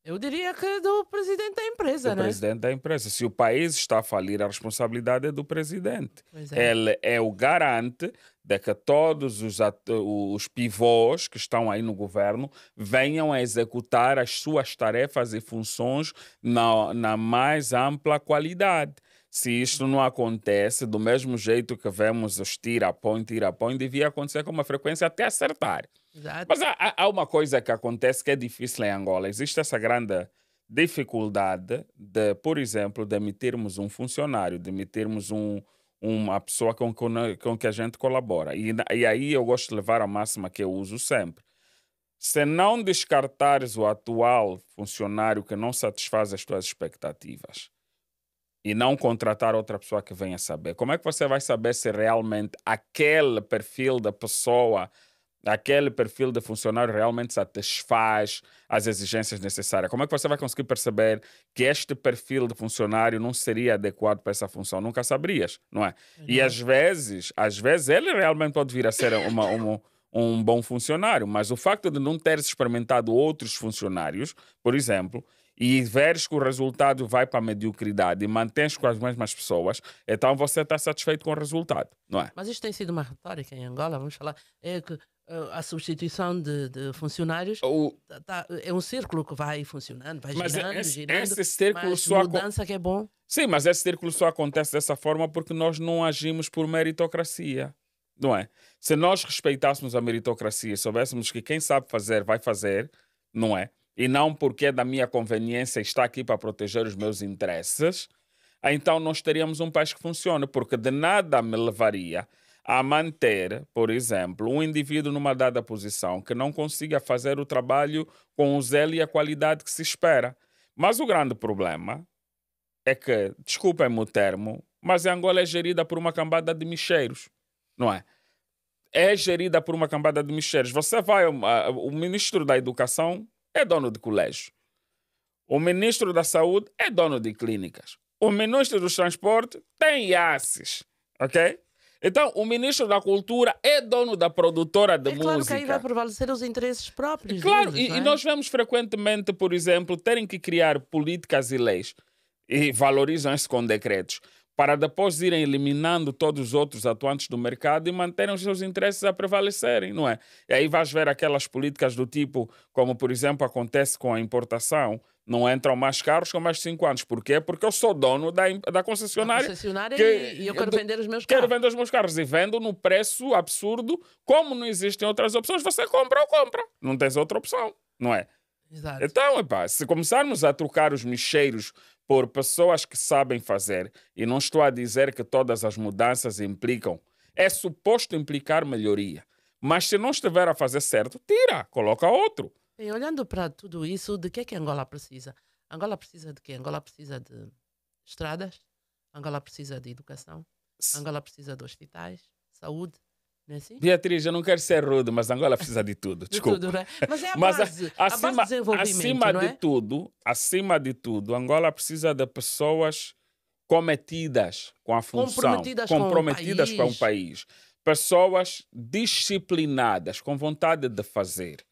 Eu diria que do presidente da empresa, Do né? presidente da empresa. Se o país está a falir, a responsabilidade é do presidente. Pois é. Ele é o garante de que todos os pivôs que estão aí no governo venham a executar as suas tarefas e funções na mais ampla qualidade. Se isto não acontece, do mesmo jeito que vemos os tira-põe, devia acontecer com uma frequência até acertar. Exato. Mas há uma coisa que acontece que é difícil em Angola. Existe essa grande dificuldade de, por exemplo, demitirmos um funcionário, demitirmos uma pessoa com que a gente colabora. E aí eu gosto de levar a máxima que eu uso sempre. Se não descartares o atual funcionário que não satisfaz as tuas expectativas e não contratar outra pessoa que venha saber, como é que você vai saber se realmente aquele perfil da pessoa aquele perfil de funcionário realmente satisfaz as exigências necessárias. Como é que você vai conseguir perceber que este perfil de funcionário não seria adequado para essa função? Nunca saberias, não é? E Não. às vezes ele realmente pode vir a ser um bom funcionário, mas o facto de não teres experimentado outros funcionários, por exemplo, e veres que o resultado vai para a mediocridade e mantens com as mesmas pessoas, então você está satisfeito com o resultado, não é? Mas isto tem sido uma retórica em Angola, vamos falar, é que a substituição de funcionários O, é um círculo que vai funcionando, vai mas girando, girando, esse círculo mas só. mudança que é bom. Sim, mas esse círculo só acontece dessa forma porque nós não agimos por meritocracia, não é? Se nós respeitássemos a meritocracia e soubéssemos que quem sabe fazer vai fazer, não é? E não porque é da minha conveniência e está aqui para proteger os meus interesses, então nós teríamos um país que funciona, porque de nada me levaria a manter, por exemplo, um indivíduo numa dada posição que não consiga fazer o trabalho com o zelo e a qualidade que se espera. Mas o grande problema é que, desculpem-me o termo, mas a Angola é gerida por uma cambada de micheiros, não é? É gerida por uma cambada de micheiros. Você vai, o ministro da Educação é dono de colégio. O ministro da Saúde é dono de clínicas. O ministro dos Transportes tem IACs, ok? Então, o ministro da Cultura é dono da produtora de É claro que aí vai música. prevalecer os interesses próprios Claro, deles, não e é? nós vemos frequentemente, por exemplo, terem que criar políticas e leis e valorizam-se com decretos para depois irem eliminando todos os outros atuantes do mercado e manterem os seus interesses a prevalecerem, não é? E aí vais ver aquelas políticas do tipo, como por exemplo acontece com a importação, não entram mais carros com mais de 5 anos. Porquê? Porque eu sou dono da Da concessionária concessionária que e eu quero vender os meus quero carros. vender os meus carros e vendo no preço absurdo. Como não existem outras opções, você compra ou compra. Não tens outra opção, não é? Exato. Então, epá, se começarmos a trocar os micheiros por pessoas que sabem fazer, e não estou a dizer que todas as mudanças implicam, é suposto implicar melhoria. Mas se não estiver a fazer certo, tira, coloca outro. E olhando para tudo isso, de que é que Angola precisa? Angola precisa de quê? Angola precisa de estradas, Angola precisa de educação, Angola precisa de hospitais, saúde, não é assim? Beatriz, eu não quero ser rude, mas Angola precisa de tudo, De desculpa. tudo, não é? Mas é a Mas base, a base do desenvolvimento, não é? acima de tudo, Angola precisa de pessoas cometidas com a função, comprometidas com o país, pessoas disciplinadas, com vontade de fazer.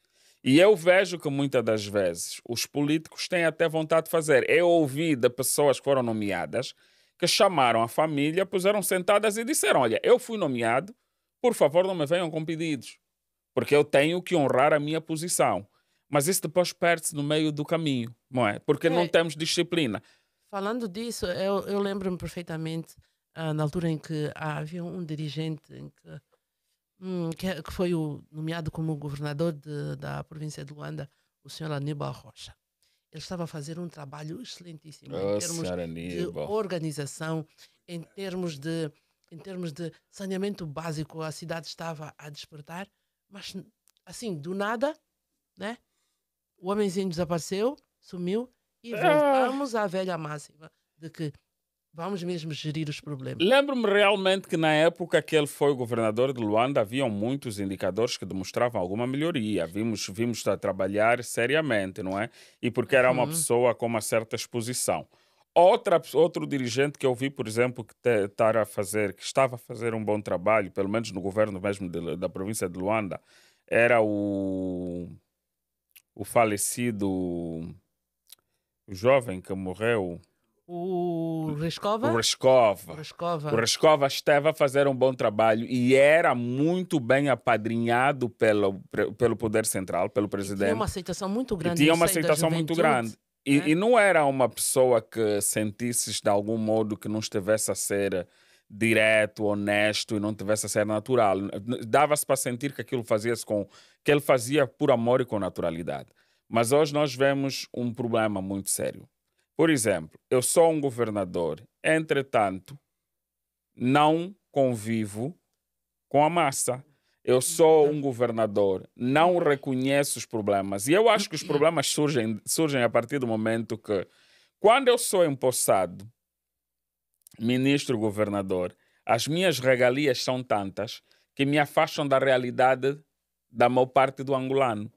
E eu vejo que muitas das vezes os políticos têm até vontade de fazer. Eu ouvi de pessoas que foram nomeadas que chamaram a família, puseram sentadas e disseram: olha, eu fui nomeado, por favor não me venham com pedidos, porque eu tenho que honrar a minha posição. Mas isso depois perde-se no meio do caminho, não é? Porque não É, temos disciplina. falando disso, eu lembro-me perfeitamente na altura em que havia um dirigente que foi nomeado como governador da província de Luanda, o senhor Aníbal Rocha. Ele estava a fazer um trabalho excelentíssimo em Oh, termos senhor de Aníbal. organização, em termos de saneamento básico, a cidade estava a despertar, mas assim, do nada, né? O homenzinho desapareceu, sumiu e voltamos à velha máxima de que vamos mesmo gerir os problemas. Lembro-me realmente que na época que ele foi o governador de Luanda haviam muitos indicadores que demonstravam alguma melhoria. Vimos a trabalhar seriamente, não é? E porque era uma pessoa com uma certa exposição. Outro dirigente que eu vi, por exemplo, que estava a fazer um bom trabalho, pelo menos no governo mesmo da província de Luanda, era o falecido, o jovem que morreu, O o Rescova, Rescova. o Rescova O Rescova esteve a fazer um bom trabalho e era muito bem apadrinhado pelo Poder Central, pelo tinha Presidente. uma aceitação muito E grande tinha no uma seio da aceitação muito juventude, grande. E, né? e não era uma pessoa que sentisses de algum modo que não estivesse a ser direto, honesto e não estivesse a ser natural. Dava-se para sentir que que ele fazia por amor e com naturalidade. Mas hoje nós vemos um problema muito sério. Por exemplo, eu sou um governador, entretanto, não convivo com a massa. Eu sou um governador, não reconheço os problemas. E eu acho que os problemas surgem a partir do momento que, quando eu sou empossado, ministro governador, as minhas regalias são tantas que me afastam da realidade da maior parte do angolano.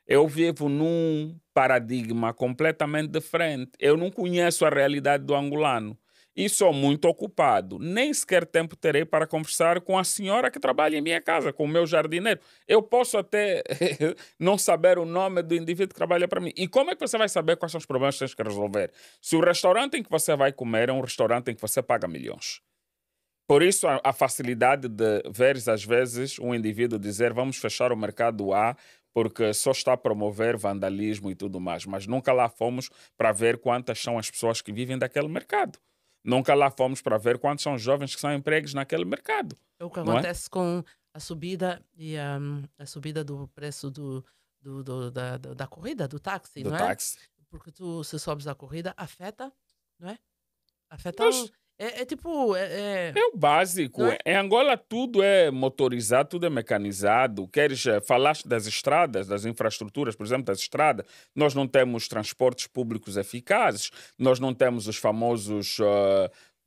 Eu vivo num paradigma completamente diferente. Eu não conheço a realidade do angolano e sou muito ocupado. Nem sequer tempo terei para conversar com a senhora que trabalha em minha casa, com o meu jardineiro. Eu posso até não saber o nome do indivíduo que trabalha para mim. E como é que você vai saber quais são os problemas que tens que resolver? Se o restaurante em que você vai comer é um restaurante em que você paga milhões. Por isso, a facilidade de veres, às vezes, um indivíduo dizer vamos fechar o mercado A porque só está a promover vandalismo e tudo mais. Mas nunca lá fomos para ver quantas são as pessoas que vivem daquele mercado. Nunca lá fomos para ver quantos são os jovens que são empregos naquele mercado. É o que Não é? acontece com a subida e a subida do preço da corrida, do táxi, Do não é? táxi. Porque tu, se sobes a corrida, afeta, não é? Afeta. Mas É tipo. é o básico. Não é? Em Angola tudo é motorizado, tudo é mecanizado. Queres, falaste das estradas, das infraestruturas, por exemplo, das estradas. Nós não temos transportes públicos eficazes, nós não temos os famosos.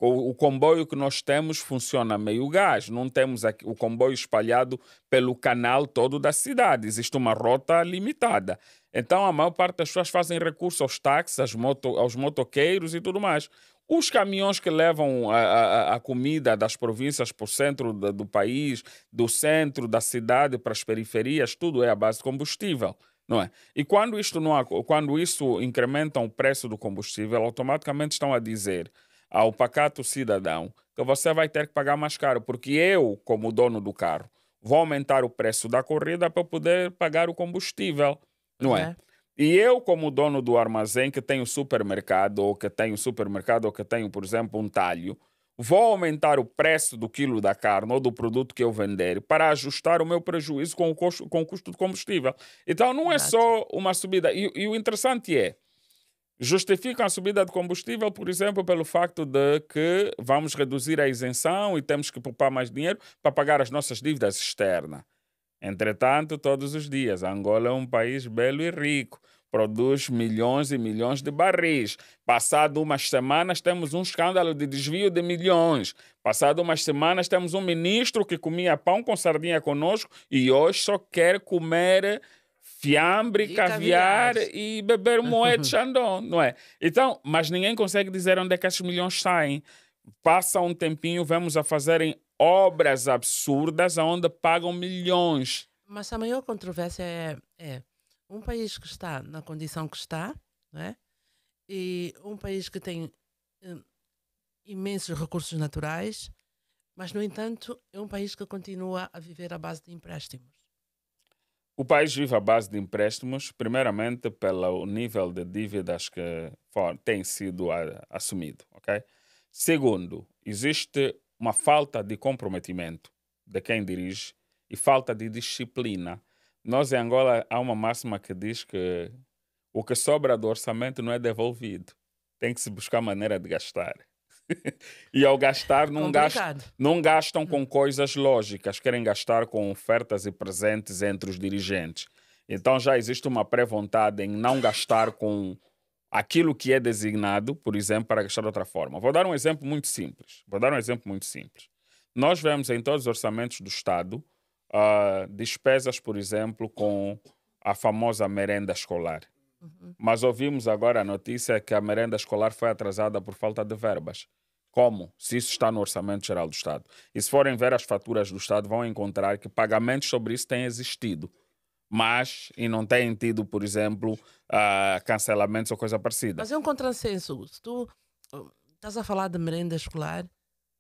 O comboio que nós temos funciona a meio gás, não temos o comboio espalhado pelo canal todo da cidade, existe uma rota limitada. Então a maior parte das pessoas fazem recurso aos táxis, aos motoqueiros e tudo mais. Os caminhões que levam a comida das províncias para o centro do país, do centro da cidade para as periferias, tudo é à base de combustível, não é? E quando isso incrementa o preço do combustível, automaticamente estão a dizer ao pacato cidadão que você vai ter que pagar mais caro, porque eu, como dono do carro, vou aumentar o preço da corrida para poder pagar o combustível, Pois não é? é. E eu, como dono do armazém que tenho supermercado, ou que tenho, por exemplo, um talho, vou aumentar o preço do quilo da carne ou do produto que eu vender para ajustar o meu prejuízo com o custo do combustível. Então não é Exato. só uma subida. E o interessante é, justificam a subida de combustível, por exemplo, pelo facto de que vamos reduzir a isenção e temos que poupar mais dinheiro para pagar as nossas dívidas externas. Entretanto, todos os dias, Angola é um país belo e rico, produz milhões e milhões de barris. Passado umas semanas, temos um escândalo de desvio de milhões. Passado umas semanas, temos um ministro que comia pão com sardinha conosco e hoje só quer comer fiambre, E caviar caviar. e beber moed chandon, não é? Então, mas ninguém consegue dizer onde é que esses milhões saem. Passa um tempinho, vemos a fazerem obras absurdas onde pagam milhões. Mas a maior controvérsia é um país que está na condição que está, não é? E um país que tem imensos recursos naturais, mas, no entanto, é um país que continua a viver à base de empréstimos. O país vive à base de empréstimos, primeiramente pelo nível de dívidas que tem sido assumido, ok? Segundo, existe uma falta de comprometimento de quem dirige e falta de disciplina. Nós em Angola há uma máxima que diz que o que sobra do orçamento não é devolvido. Tem que se buscar maneira de gastar. E ao gastar, Complicado. não gastam com coisas lógicas, querem gastar com ofertas e presentes entre os dirigentes. Então já existe uma pré-vontade em não gastar com aquilo que é designado, por exemplo, para gastar de outra forma. Vou dar um exemplo muito simples. Nós vemos em todos os orçamentos do Estado despesas, por exemplo, com a famosa merenda escolar. Mas ouvimos agora a notícia que a merenda escolar foi atrasada por falta de verbas. Como? Se isso está no Orçamento Geral do Estado. E se forem ver as faturas do Estado, vão encontrar que pagamentos sobre isso têm existido. Mas, e não têm tido, por exemplo, cancelamentos ou coisa parecida. Mas é um contrassenso. Se tu estás a falar de merenda escolar,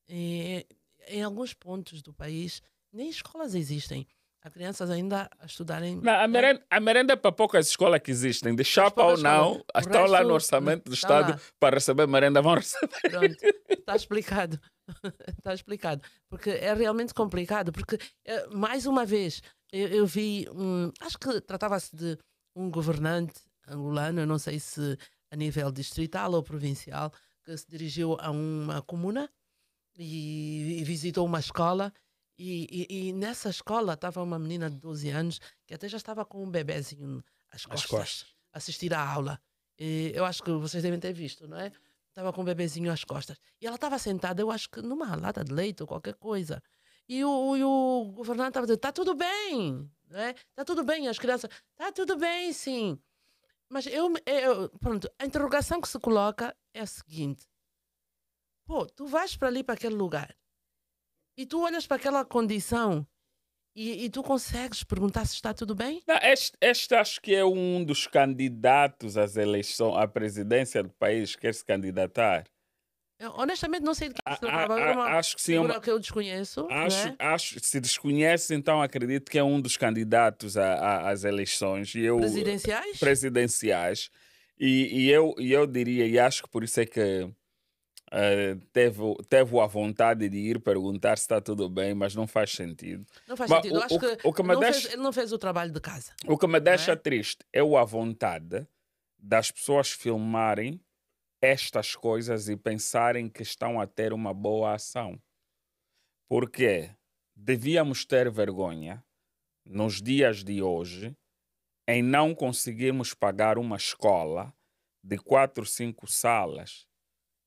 em alguns pontos do país, nem escolas existem. Há crianças ainda a estudarem. Não, a merenda é para poucas escolas que existem. De chapa ou poucas não, escolas. O estão lá no resto, orçamento do está Estado lá. para receber merenda, vão receber. Pronto, está explicado. Está explicado. Porque é realmente complicado. Porque, mais uma vez, eu vi. Acho que tratava-se de um governante angolano, eu não sei se a nível distrital ou provincial, que se dirigiu a uma comuna e visitou uma escola. E nessa escola estava uma menina de 12 anos que até já estava com um bebezinho às costas, a assistir à aula. E eu acho que vocês devem ter visto, não é? Estava com um bebezinho às costas. E ela estava sentada, eu acho que numa lata de leite ou qualquer coisa. e o governante estava a dizer, está tudo bem, né? Está tudo bem, as crianças, está tudo bem, sim. Mas pronto, a interrogação que se coloca é a seguinte: pô, tu vais para ali, para aquele lugar, e tu olhas para aquela condição e tu consegues perguntar se está tudo bem? Não, este acho que é um dos candidatos às eleições, à presidência do país, quer se candidatar. Eu, honestamente, não sei de que A- se tratava. Era uma Acho que sim, figura que eu desconheço, acho, né? acho, se desconhece, então acredito que é um dos candidatos às eleições Presidenciais? presidenciais. E eu diria, e acho que por isso é que teve a vontade de ir perguntar se está tudo bem, mas não faz sentido. Não faz Mas sentido. Eu acho que o que me deixa, ele não fez o trabalho de casa, o que me não deixa é? triste é a vontade das pessoas filmarem estas coisas e pensarem que estão a ter uma boa ação. Porque devíamos ter vergonha, nos dias de hoje, em não conseguirmos pagar uma escola de 4, 5 salas.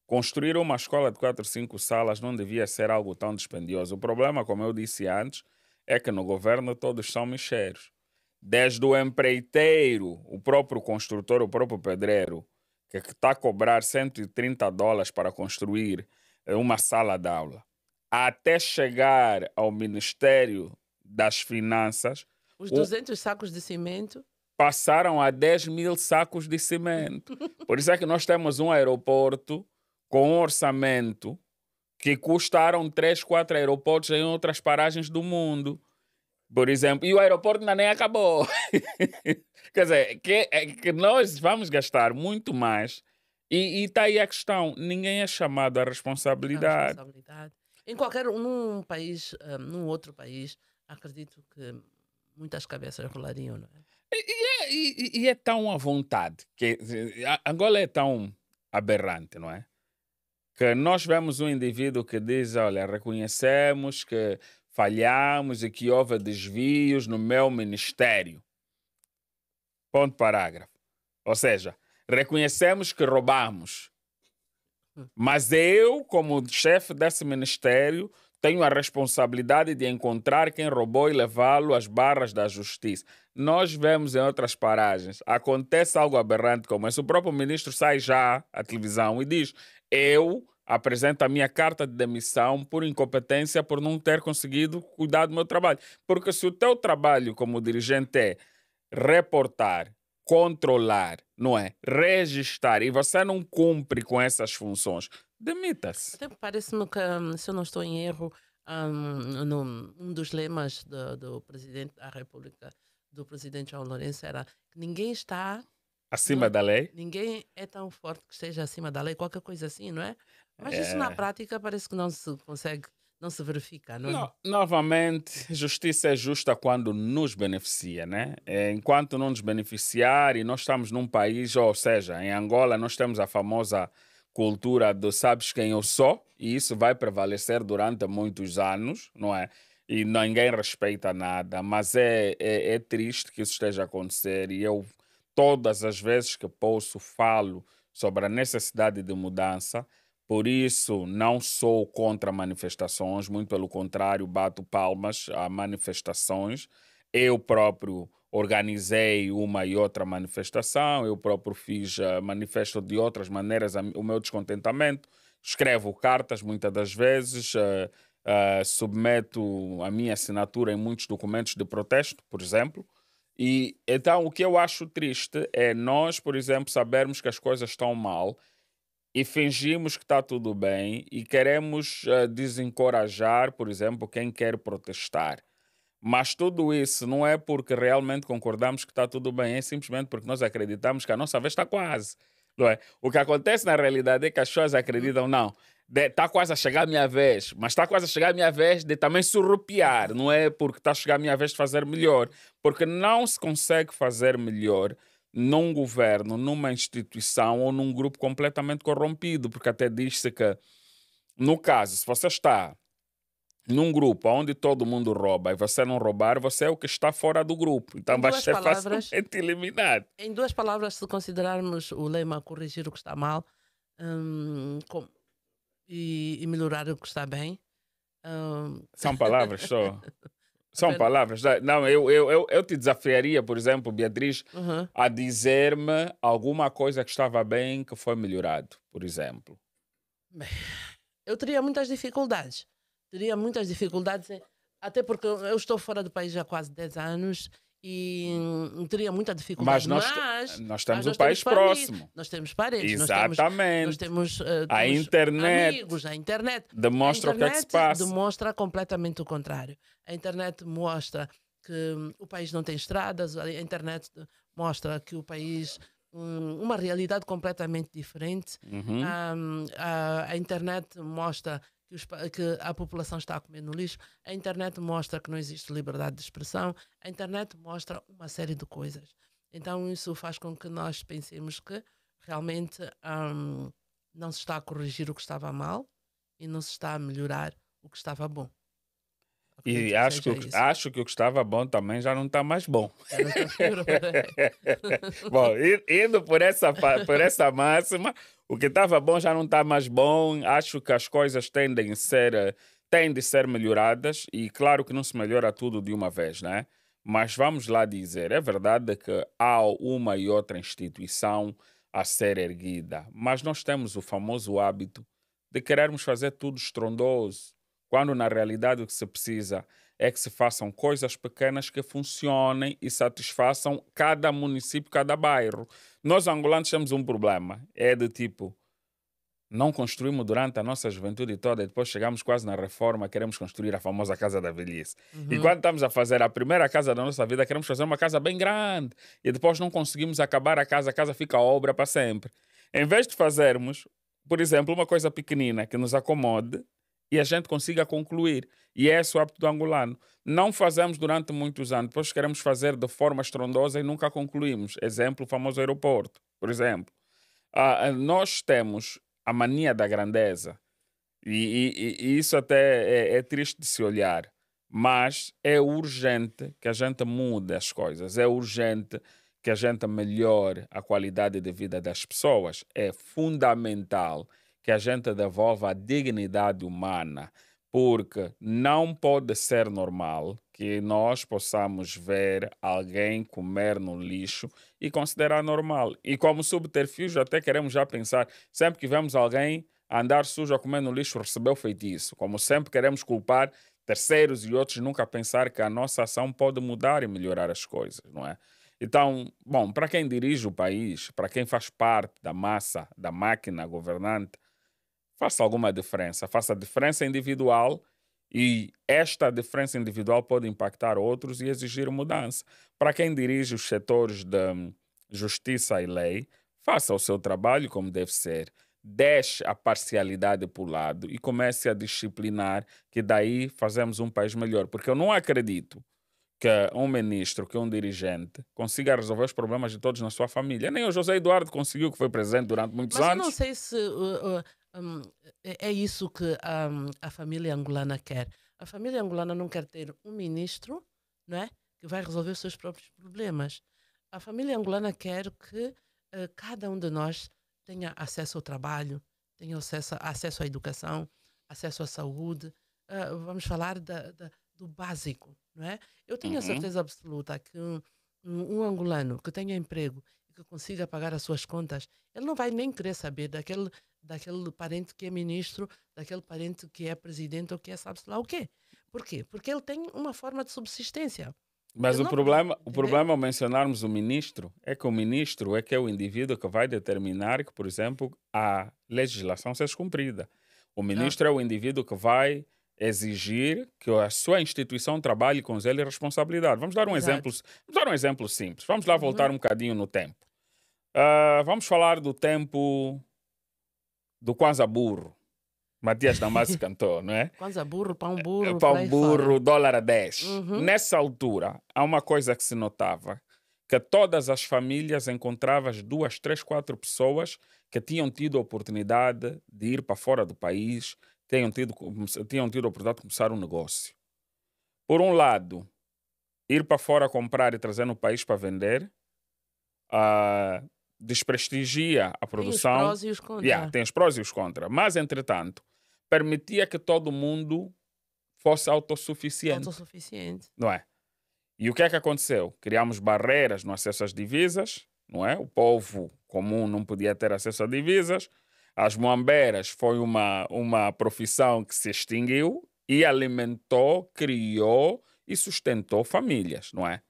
Construir uma escola de 4, 5 salas não devia ser algo tão dispendioso. O problema, como eu disse antes, é que no governo todos são mexeros. Desde o empreiteiro, o próprio construtor, o próprio pedreiro, que está a cobrar US$ 130 para construir uma sala de aula, até chegar ao Ministério das Finanças, Os o- 200 sacos de cimento. passaram a 10.000 sacos de cimento. Por isso é que nós temos um aeroporto com um orçamento que custaram 3, 4 aeroportos em outras paragens do mundo. Por exemplo, e o aeroporto ainda nem acabou. Quer dizer, que nós vamos gastar muito mais. E está aí a questão: ninguém é chamado à A responsabilidade. responsabilidade. Num país, num outro país, acredito que muitas cabeças rolariam, não é? E é tão à vontade, que Angola é tão aberrante, não é? Que nós vemos um indivíduo que diz: olha, reconhecemos que falhamos e que houve desvios no meu ministério. Ponto parágrafo. Ou seja, reconhecemos que roubamos. Mas eu, como chefe desse ministério, tenho a responsabilidade de encontrar quem roubou e levá-lo às barras da justiça. Nós vemos em outras paragens, acontece algo aberrante como esse. O próprio ministro sai já à televisão e diz: eu apresento a minha carta de demissão por incompetência, por não ter conseguido cuidar do meu trabalho. Porque se o teu trabalho como dirigente é reportar, controlar, não é? Registar, e você não cumpre com essas funções, demita-se. Até parece-me que, se eu não estou em erro, um dos lemas do presidente da República, do presidente João Lourenço, era que ninguém está. Acima Não, da lei? ninguém é tão forte que esteja acima da lei, qualquer coisa assim, não é? Mas isso na É. prática parece que não se consegue, não se verifica, não é? Novamente, justiça é justa quando nos beneficia, né? Enquanto não nos beneficiar, e nós estamos num país, ou seja, em Angola, nós temos a famosa cultura do sabes quem eu sou, e isso vai prevalecer durante muitos anos, não é? E ninguém respeita nada, mas é triste que isso esteja a acontecer, e eu, todas as vezes que posso, falo sobre a necessidade de mudança. Por isso, não sou contra manifestações, muito pelo contrário, bato palmas a manifestações. Eu próprio organizei uma e outra manifestação, eu próprio fiz manifesto de outras maneiras o meu descontentamento. Escrevo cartas muitas das vezes, submeto a minha assinatura em muitos documentos de protesto, por exemplo. E então o que eu acho triste é nós, por exemplo, sabermos que as coisas estão mal e fingimos que está tudo bem e queremos desencorajar, por exemplo, quem quer protestar. Mas tudo isso não é porque realmente concordamos que está tudo bem, é simplesmente porque nós acreditamos que a nossa vez está quase. Não é? O que acontece na realidade é que as pessoas Uhum. acreditam, não, está quase a chegar a minha vez, mas está quase a chegar a minha vez de também surrupiar, não é porque está a chegar a minha vez de fazer melhor, porque não se consegue fazer melhor num governo, numa instituição ou num grupo completamente corrompido, porque até diz-se que, no caso, se você está num grupo onde todo mundo rouba e você não roubar, você é o que está fora do grupo. Então Em vai duas ser palavras, facilmente eliminado. em duas palavras, se considerarmos o lema corrigir o que está mal, e melhorar o que está bem, Ahm, São palavras só. São apenas- palavras. Não, eu te desafiaria, por exemplo, Beatriz, Uhum. a dizer-me alguma coisa que estava bem que foi melhorado, por exemplo. Bem, eu teria muitas dificuldades. Teria muitas dificuldades, até porque eu estou fora do país há quase 10 anos e teria muita Mas dificuldade. nós Mas temos o nós temos país família, próximo. nós temos parentes, nós Exatamente. temos, A temos internet amigos, a internet. A demonstra o que é que se internet passa. demonstra completamente o contrário. A internet mostra que o país não tem estradas, a internet mostra que o país uma realidade completamente diferente. Uhum. A internet mostra que a população está a comer no lixo, a internet mostra que não existe liberdade de expressão, a internet mostra uma série de coisas. Então isso faz com que nós pensemos que realmente não se está a corrigir o que estava mal e não se está a melhorar o que estava bom. Acredito E que acho que, seja isso. acho que o que estava bom também já não está mais bom. Já não está pior. Bom, indo por essa máxima, o que estava bom já não está mais bom. Acho que as coisas têm de ser melhoradas e claro que não se melhora tudo de uma vez, né? Mas vamos lá dizer, é verdade que há uma e outra instituição a ser erguida, mas nós temos o famoso hábito de querermos fazer tudo estrondoso, quando na realidade o que se precisa é que se façam coisas pequenas que funcionem e satisfaçam cada município, cada bairro. Nós angolanos temos um problema, é de tipo, não construímos durante a nossa juventude toda e depois chegamos quase na reforma, queremos construir a famosa casa da velhice. E Uhum. quando estamos a fazer a primeira casa da nossa vida, queremos fazer uma casa bem grande e depois não conseguimos acabar a casa fica obra para sempre. Em vez de fazermos, por exemplo, uma coisa pequenina que nos acomode e a gente consiga concluir. E esse é o hábito do angolano. Não fazemos durante muitos anos, depois queremos fazer de forma estrondosa e nunca concluímos. Exemplo, o famoso aeroporto, por exemplo. Nós temos a mania da grandeza e isso até é triste de se olhar, mas é urgente que a gente mude as coisas, é urgente que a gente melhore a qualidade de vida das pessoas, é fundamental que a gente devolva a dignidade humana, porque não pode ser normal que nós possamos ver alguém comer no lixo e considerar normal. E como subterfúgio até queremos já pensar, sempre que vemos alguém andar sujo a comer no lixo, recebeu feitiço. Como sempre queremos culpar terceiros e outros, nunca pensar que a nossa ação pode mudar e melhorar as coisas, não é? Então, bom, para quem dirige o país, para quem faz parte da massa, da máquina governante, faça alguma diferença. Faça diferença individual e esta diferença individual pode impactar outros e exigir mudança. Para quem dirige os setores de justiça e lei, faça o seu trabalho como deve ser. Deixe a parcialidade por lado e comece a disciplinar, que daí fazemos um país melhor. Porque eu não acredito que um ministro, que um dirigente consiga resolver os problemas de todos na sua família. Nem o José Eduardo conseguiu, que foi presidente durante muitos Mas eu não anos. sei se é isso que a família angolana quer. A família angolana não quer ter um ministro, não é, que vai resolver os seus próprios problemas. A família angolana quer que cada um de nós tenha acesso ao trabalho, tenha acesso à educação, acesso à saúde. Vamos falar do básico, não é? Eu tenho a Uhum. certeza absoluta que um angolano que tenha emprego e que consiga pagar as suas contas, ele não vai nem querer saber daquele parente que é ministro, daquele parente que é presidente ou que é sabe-se lá o quê. Por quê? Porque ele tem uma forma de subsistência. Mas Ele não precisa, o entendeu? problema ao mencionarmos o ministro é que o ministro é que é o indivíduo que vai determinar que, por exemplo, a legislação seja cumprida. O Ah, ministro é o indivíduo que vai exigir que a sua instituição trabalhe com zelo e responsabilidade. exato. Vamos dar um exemplo simples. Vamos lá voltar Uhum. um bocadinho no tempo. Vamos falar do tempo do Kwanza Burro. Matias Damasio cantou, não é? Kwanza burro, por Pão aí burro, fora. dólar a 10. Uhum. Nessa altura, há uma coisa que se notava, que todas as famílias encontravam duas, três, quatro pessoas que tinham tido a oportunidade de ir para fora do país, tinham tido a oportunidade de começar um negócio. Por um lado, ir para fora comprar e trazer no país para vender, ah, desprestigia a Tem os produção. prós e os Yeah, contras. tem os prós e os contras. Mas, entretanto, permitia que todo mundo fosse autossuficiente, Autossuficiente. não é? E o que é que aconteceu? Criamos barreiras no acesso às divisas, não é? O povo comum não podia ter acesso a divisas. As moambeiras foi uma profissão que se extinguiu e alimentou, criou e sustentou famílias, não é?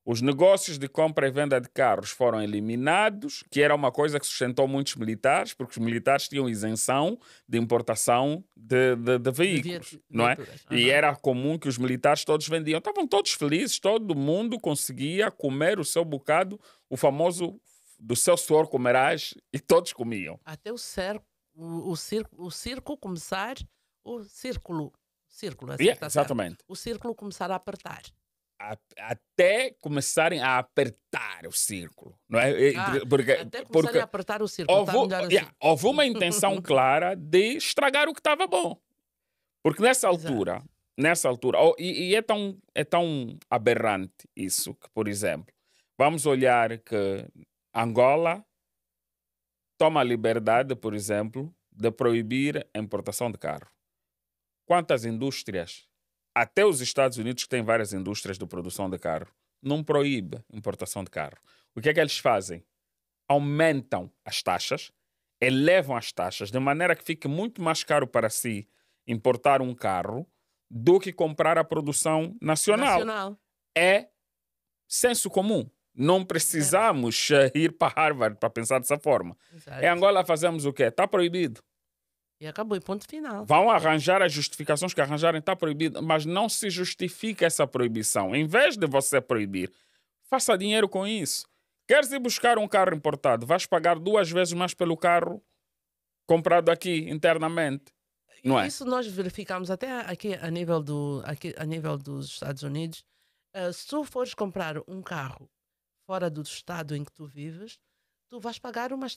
Os negócios de compra e venda de carros foram eliminados, que era uma coisa que sustentou muitos militares, porque os militares tinham isenção de importação de veículos, não é? Viaturas. E era comum que os militares todos vendiam. Estavam todos felizes, todo mundo conseguia comer o seu bocado, o famoso do seu suor comerás, e todos comiam. Até o circo começar, o círculo, assim Yeah, está certo. exatamente. O círculo começar a apertar. Até começarem a apertar o círculo, não é? Porque, Até começarem porque a apertar o círculo. Está melhor assim. houve uma intenção clara de estragar o que estava bom. Porque nessa altura, é tão aberrante isso que, por exemplo, vamos olhar que Angola toma a liberdade, por exemplo, de proibir a importação de carro. Quantas indústrias, até os Estados Unidos, que têm várias indústrias de produção de carro, não proíbe a importação de carro. O que é que eles fazem? Aumentam as taxas, elevam as taxas, de maneira que fique muito mais caro para si importar um carro do que comprar a produção nacional. É senso comum. Não precisamos ir para Harvard para pensar dessa forma. Exato. Em Angola fazemos o quê? Está proibido. E acabou, e ponto final. Vão arranjar as justificações que arranjarem, está proibido, mas não se justifica essa proibição. Em vez de você proibir, faça dinheiro com isso. Queres ir buscar um carro importado, vais pagar 2 vezes mais pelo carro comprado aqui internamente. Não é? Isso nós verificamos até aqui a nível dos Estados Unidos. Se tu fores comprar um carro fora do estado em que tu vives, tu vais pagar uma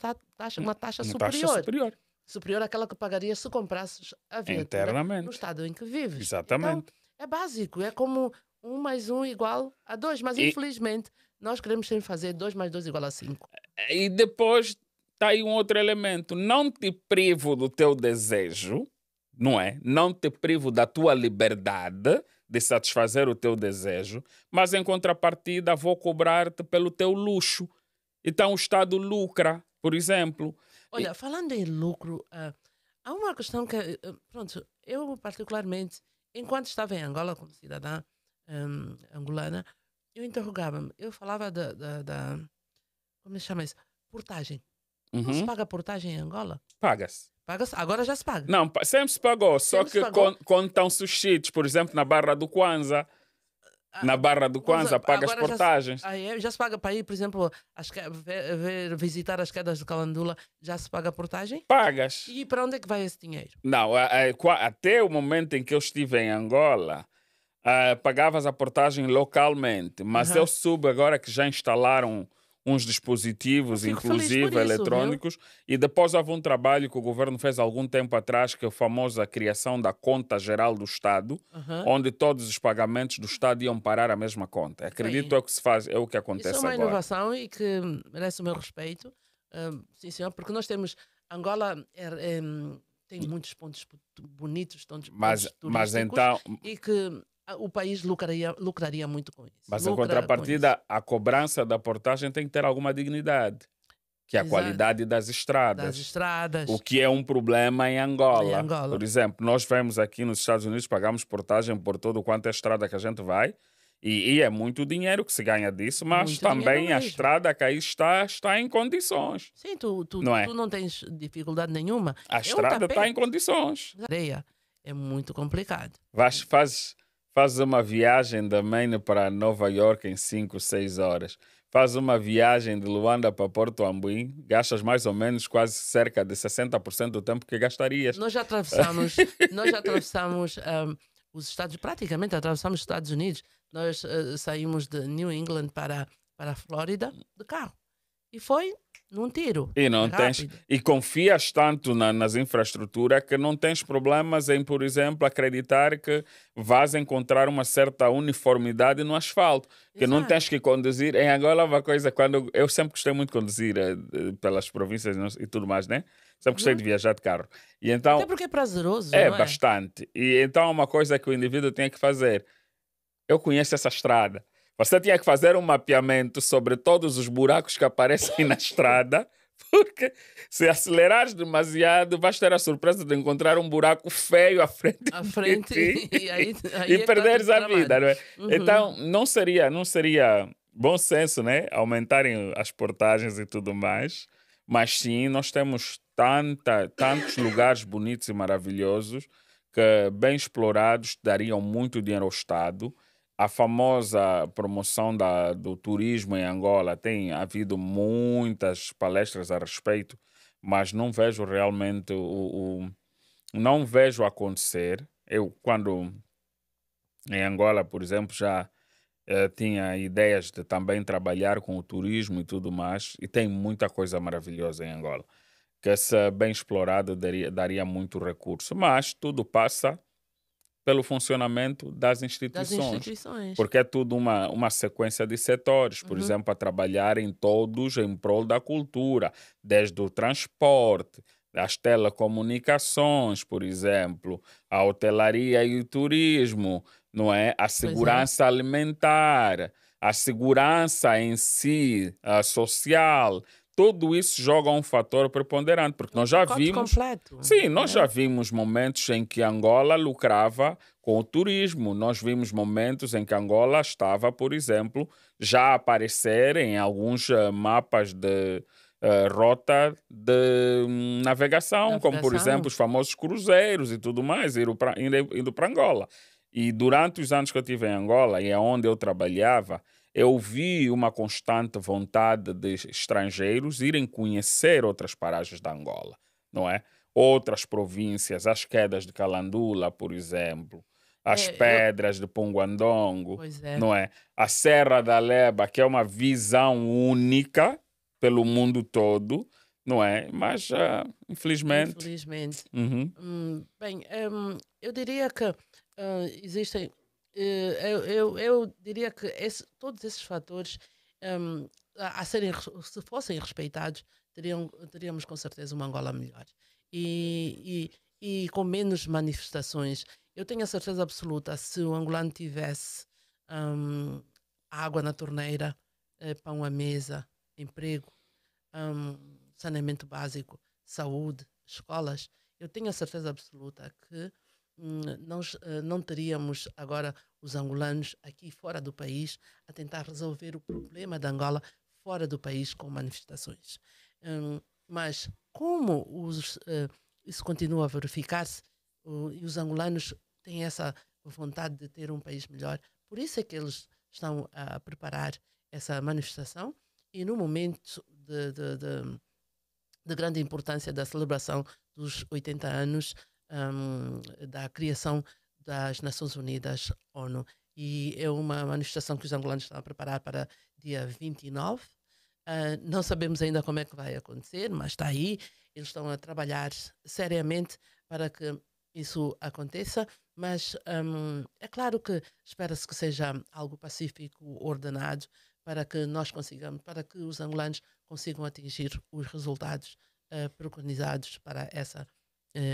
taxa superior. Superior àquela que pagarias se comprasses a viatura Internamente. no estado em que vives. Exatamente. Então, é básico. É como 1 mais 1 igual a 2. Mas, infelizmente, nós queremos sempre fazer 2 mais 2 igual a 5. E depois está aí um outro elemento. Não te privo do teu desejo, não é? Não te privo da tua liberdade de satisfazer o teu desejo, mas em contrapartida vou cobrar-te pelo teu luxo. Então o Estado lucra, por exemplo. Olha, falando em lucro, há uma questão que, pronto, eu particularmente, enquanto estava em Angola como cidadã angolana, eu interrogava-me, eu falava como se chama isso? Portagem. Não se paga portagem em Angola? Paga-se. Paga-se? Agora já se paga. Não, sempre se pagou, só Sempre se que pagou. quando estão suscitos, por exemplo, na Barra do Kwanza, pagas agora portagens. Já se paga para ir, por exemplo, visitar as quedas de Calandula, já se paga portagem? Pagas. E para onde é que vai esse dinheiro? Não, até o momento em que eu estive em Angola, pagavas a portagem localmente, mas eu soube agora que já instalaram uns dispositivos, Eu fico feliz inclusive por isso, eletrônicos, e depois houve um trabalho que o governo fez há algum tempo atrás, que é a famosa criação da Conta Geral do Estado, onde todos os pagamentos do Estado iam parar a mesma conta. Acredito é o que se faz, é o que acontece Isso é uma agora. inovação e que merece o meu respeito, sim senhor, porque nós temos, Angola tem muitos pontos bonitos, pontos Mas turísticos, então, e que o país lucraria muito com isso. mas em Lucra com contrapartida, a cobrança da portagem tem que ter alguma dignidade, que é a Exato. qualidade das isso. estradas. Das estradas. O que é um problema em Angola. Em Angola. Por exemplo, nós vemos aqui nos Estados Unidos, pagamos portagem por todo quanto é estrada que a gente vai, e é muito dinheiro que se ganha disso, mas Muito também dinheiro a mesmo. estrada que aí está em condições. Sim, tu Não é? não tens dificuldade nenhuma. A estrada está em condições. Areia é muito complicado. Faz uma viagem da Maine para Nova York em 5, 6 horas. Faz uma viagem de Luanda para Porto Ambuim, gastas mais ou menos quase cerca de 60% do tempo que gastarias. Nós já atravessamos praticamente atravessamos os Estados Unidos. Nós saímos de New England para a Flórida de carro. E foi num tiro. E É não tens, rápido. e confias tanto nas infraestruturas que não tens problemas em, por exemplo, acreditar que vais encontrar uma certa uniformidade no asfalto, que não Exato. tens que conduzir. Em Angola, uma coisa, quando eu sempre gostei muito de conduzir pelas províncias e tudo mais, né? Sempre gostei Uhum. de viajar de carro. E Até então, porque é prazeroso, é não é? bastante. E então, uma coisa que o indivíduo tem que fazer, eu conheço essa estrada. Você tinha que fazer um mapeamento sobre todos os buracos que aparecem na estrada, porque se acelerares demasiado, vais ter a surpresa de encontrar um buraco feio à frente À de frente, ti e aí, e aí é que está tudo perderes a tramado. vida, não é? Uhum. Então, não seria bom senso, né? Aumentarem as portagens e tudo mais, mas sim, nós temos tantos lugares bonitos e maravilhosos que, bem explorados, dariam muito dinheiro ao Estado. A famosa promoção do turismo em Angola tem havido muitas palestras a respeito, mas não vejo realmente não vejo acontecer. Eu, quando em Angola, por exemplo, já tinha ideias de também trabalhar com o turismo e tudo mais, e tem muita coisa maravilhosa em Angola, que se bem explorado daria muito recurso, mas tudo passa pelo funcionamento das Das instituições, instituições. porque é tudo uma sequência de setores, por Uhum. exemplo, a trabalhar em todos em prol da cultura, desde o transporte, as telecomunicações, por exemplo, a hotelaria e o turismo, não é? A Pois é. segurança alimentar, a segurança em si, a social, tudo isso joga um fator preponderante, porque Um nós já pacote vimos, completo, sim, nós já né? vimos momentos em que Angola lucrava com o turismo. Nós vimos momentos em que Angola estava, por exemplo, já a aparecer em alguns mapas de rota de navegação, como por exemplo Navegação. os famosos cruzeiros e tudo mais, indo para Angola. E durante os anos que eu estive em Angola, e é onde eu trabalhava, eu vi uma constante vontade de estrangeiros irem conhecer outras paragens da Angola, não é? Outras províncias, as quedas de Calandula, por exemplo, as Eu, pedras de Punguandongo, pois é. não é? A Serra da Leba, que é uma visão única pelo mundo todo, não é? Mas, infelizmente, Infelizmente. uhum, Bem, eu diria que existem. Eu diria que todos esses fatores, a serem, se fossem respeitados, teríamos com certeza uma Angola melhor. E com menos manifestações. Eu tenho a certeza absoluta, se o angolano tivesse hum, água na torneira, pão à mesa, emprego, saneamento básico, saúde, escolas, eu tenho a certeza absoluta que não teríamos agora os angolanos aqui fora do país a tentar resolver o problema da Angola fora do país com manifestações. Mas como isso continua a verificar-se e os angolanos têm essa vontade de ter um país melhor, por isso é que eles estão a preparar essa manifestação e no momento de grande importância da celebração dos 80 anos da criação das Nações Unidas, ONU. E é uma manifestação que os angolanos estão a preparar para dia 29. Não sabemos ainda como é que vai acontecer, mas está aí. Eles estão a trabalhar seriamente para que isso aconteça, mas é claro que espera-se que seja algo pacífico, ordenado, para que nós consigamos, para que os angolanos consigam atingir os resultados preconizados para essa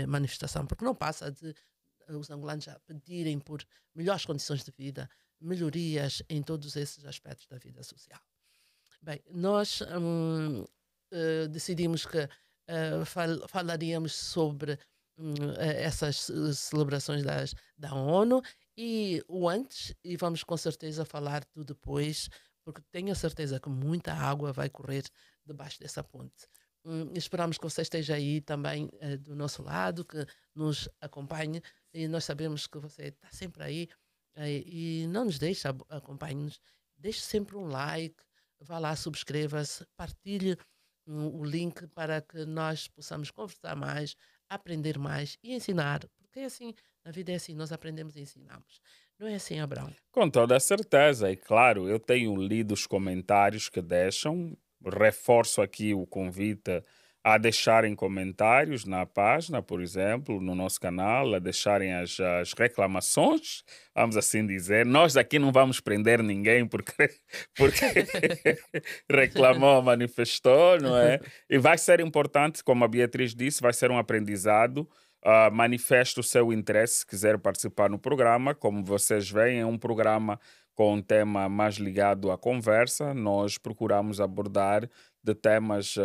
manifestação, porque não passa de os angolanos a pedirem por melhores condições de vida, melhorias em todos esses aspectos da vida social. Bem, nós decidimos que falaríamos sobre essas celebrações da ONU e o antes, e vamos com certeza falar do depois, porque tenho a certeza que muita água vai correr debaixo dessa ponte. Esperamos que você esteja aí também do nosso lado, que nos acompanhe, e nós sabemos que você está sempre aí e não nos deixa, acompanhe-nos, deixe sempre um like, vá lá, subscreva-se, partilhe o link para que nós possamos conversar mais, aprender mais e ensinar, porque é assim, na vida é assim, nós aprendemos e ensinamos. Não é assim, Abraão? com toda a certeza. E claro, eu tenho lido os comentários que deixam. reforço aqui o convite a deixarem comentários na página, por exemplo, no nosso canal, a deixarem as reclamações, vamos assim dizer. Nós aqui não vamos prender ninguém porque reclamou, manifestou, não é? E vai ser importante, como a Beatriz disse, vai ser um aprendizado. Manifeste o seu interesse se quiser participar no programa. Como vocês veem, é um programa com um tema mais ligado à conversa. Nós procuramos abordar de temas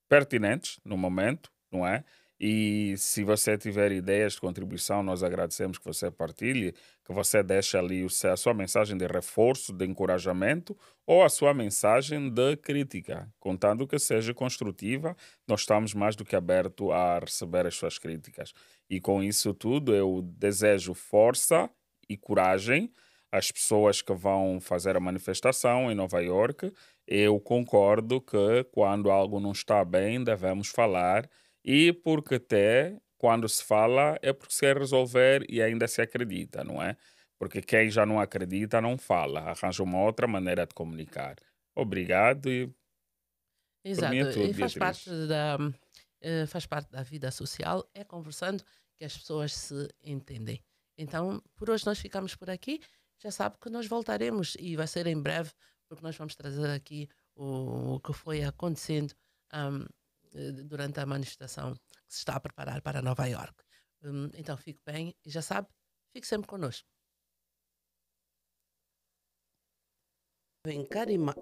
pertinentes no momento, não é? E se você tiver ideias de contribuição, nós agradecemos que você partilhe, que você deixe ali a sua mensagem de reforço, de encorajamento ou a sua mensagem de crítica, contando que seja construtiva. Nós estamos mais do que abertos a receber as suas críticas. E com isso tudo, eu desejo força e coragem às pessoas que vão fazer a manifestação em Nova Iorque. Eu concordo que quando algo não está bem, devemos falar, e porque até quando se fala é porque se quer resolver e ainda se acredita, não é? Porque quem já não acredita não fala, arranja uma outra maneira de comunicar. Obrigado e por mim é Exato, tudo, e Beatriz. faz parte da vida social, é conversando que as pessoas se entendem. Então, por hoje nós ficamos por aqui. Já sabe que nós voltaremos e vai ser em breve, porque nós vamos trazer aqui o que foi acontecendo durante a manifestação que se está a preparar para Nova Iorque. Então, fique bem e já sabe, fique sempre connosco. Bem, carisma.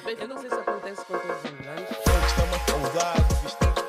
Bem, eu não sei se acontece com todos os angolanos. Pronto, está uma saudade, viste?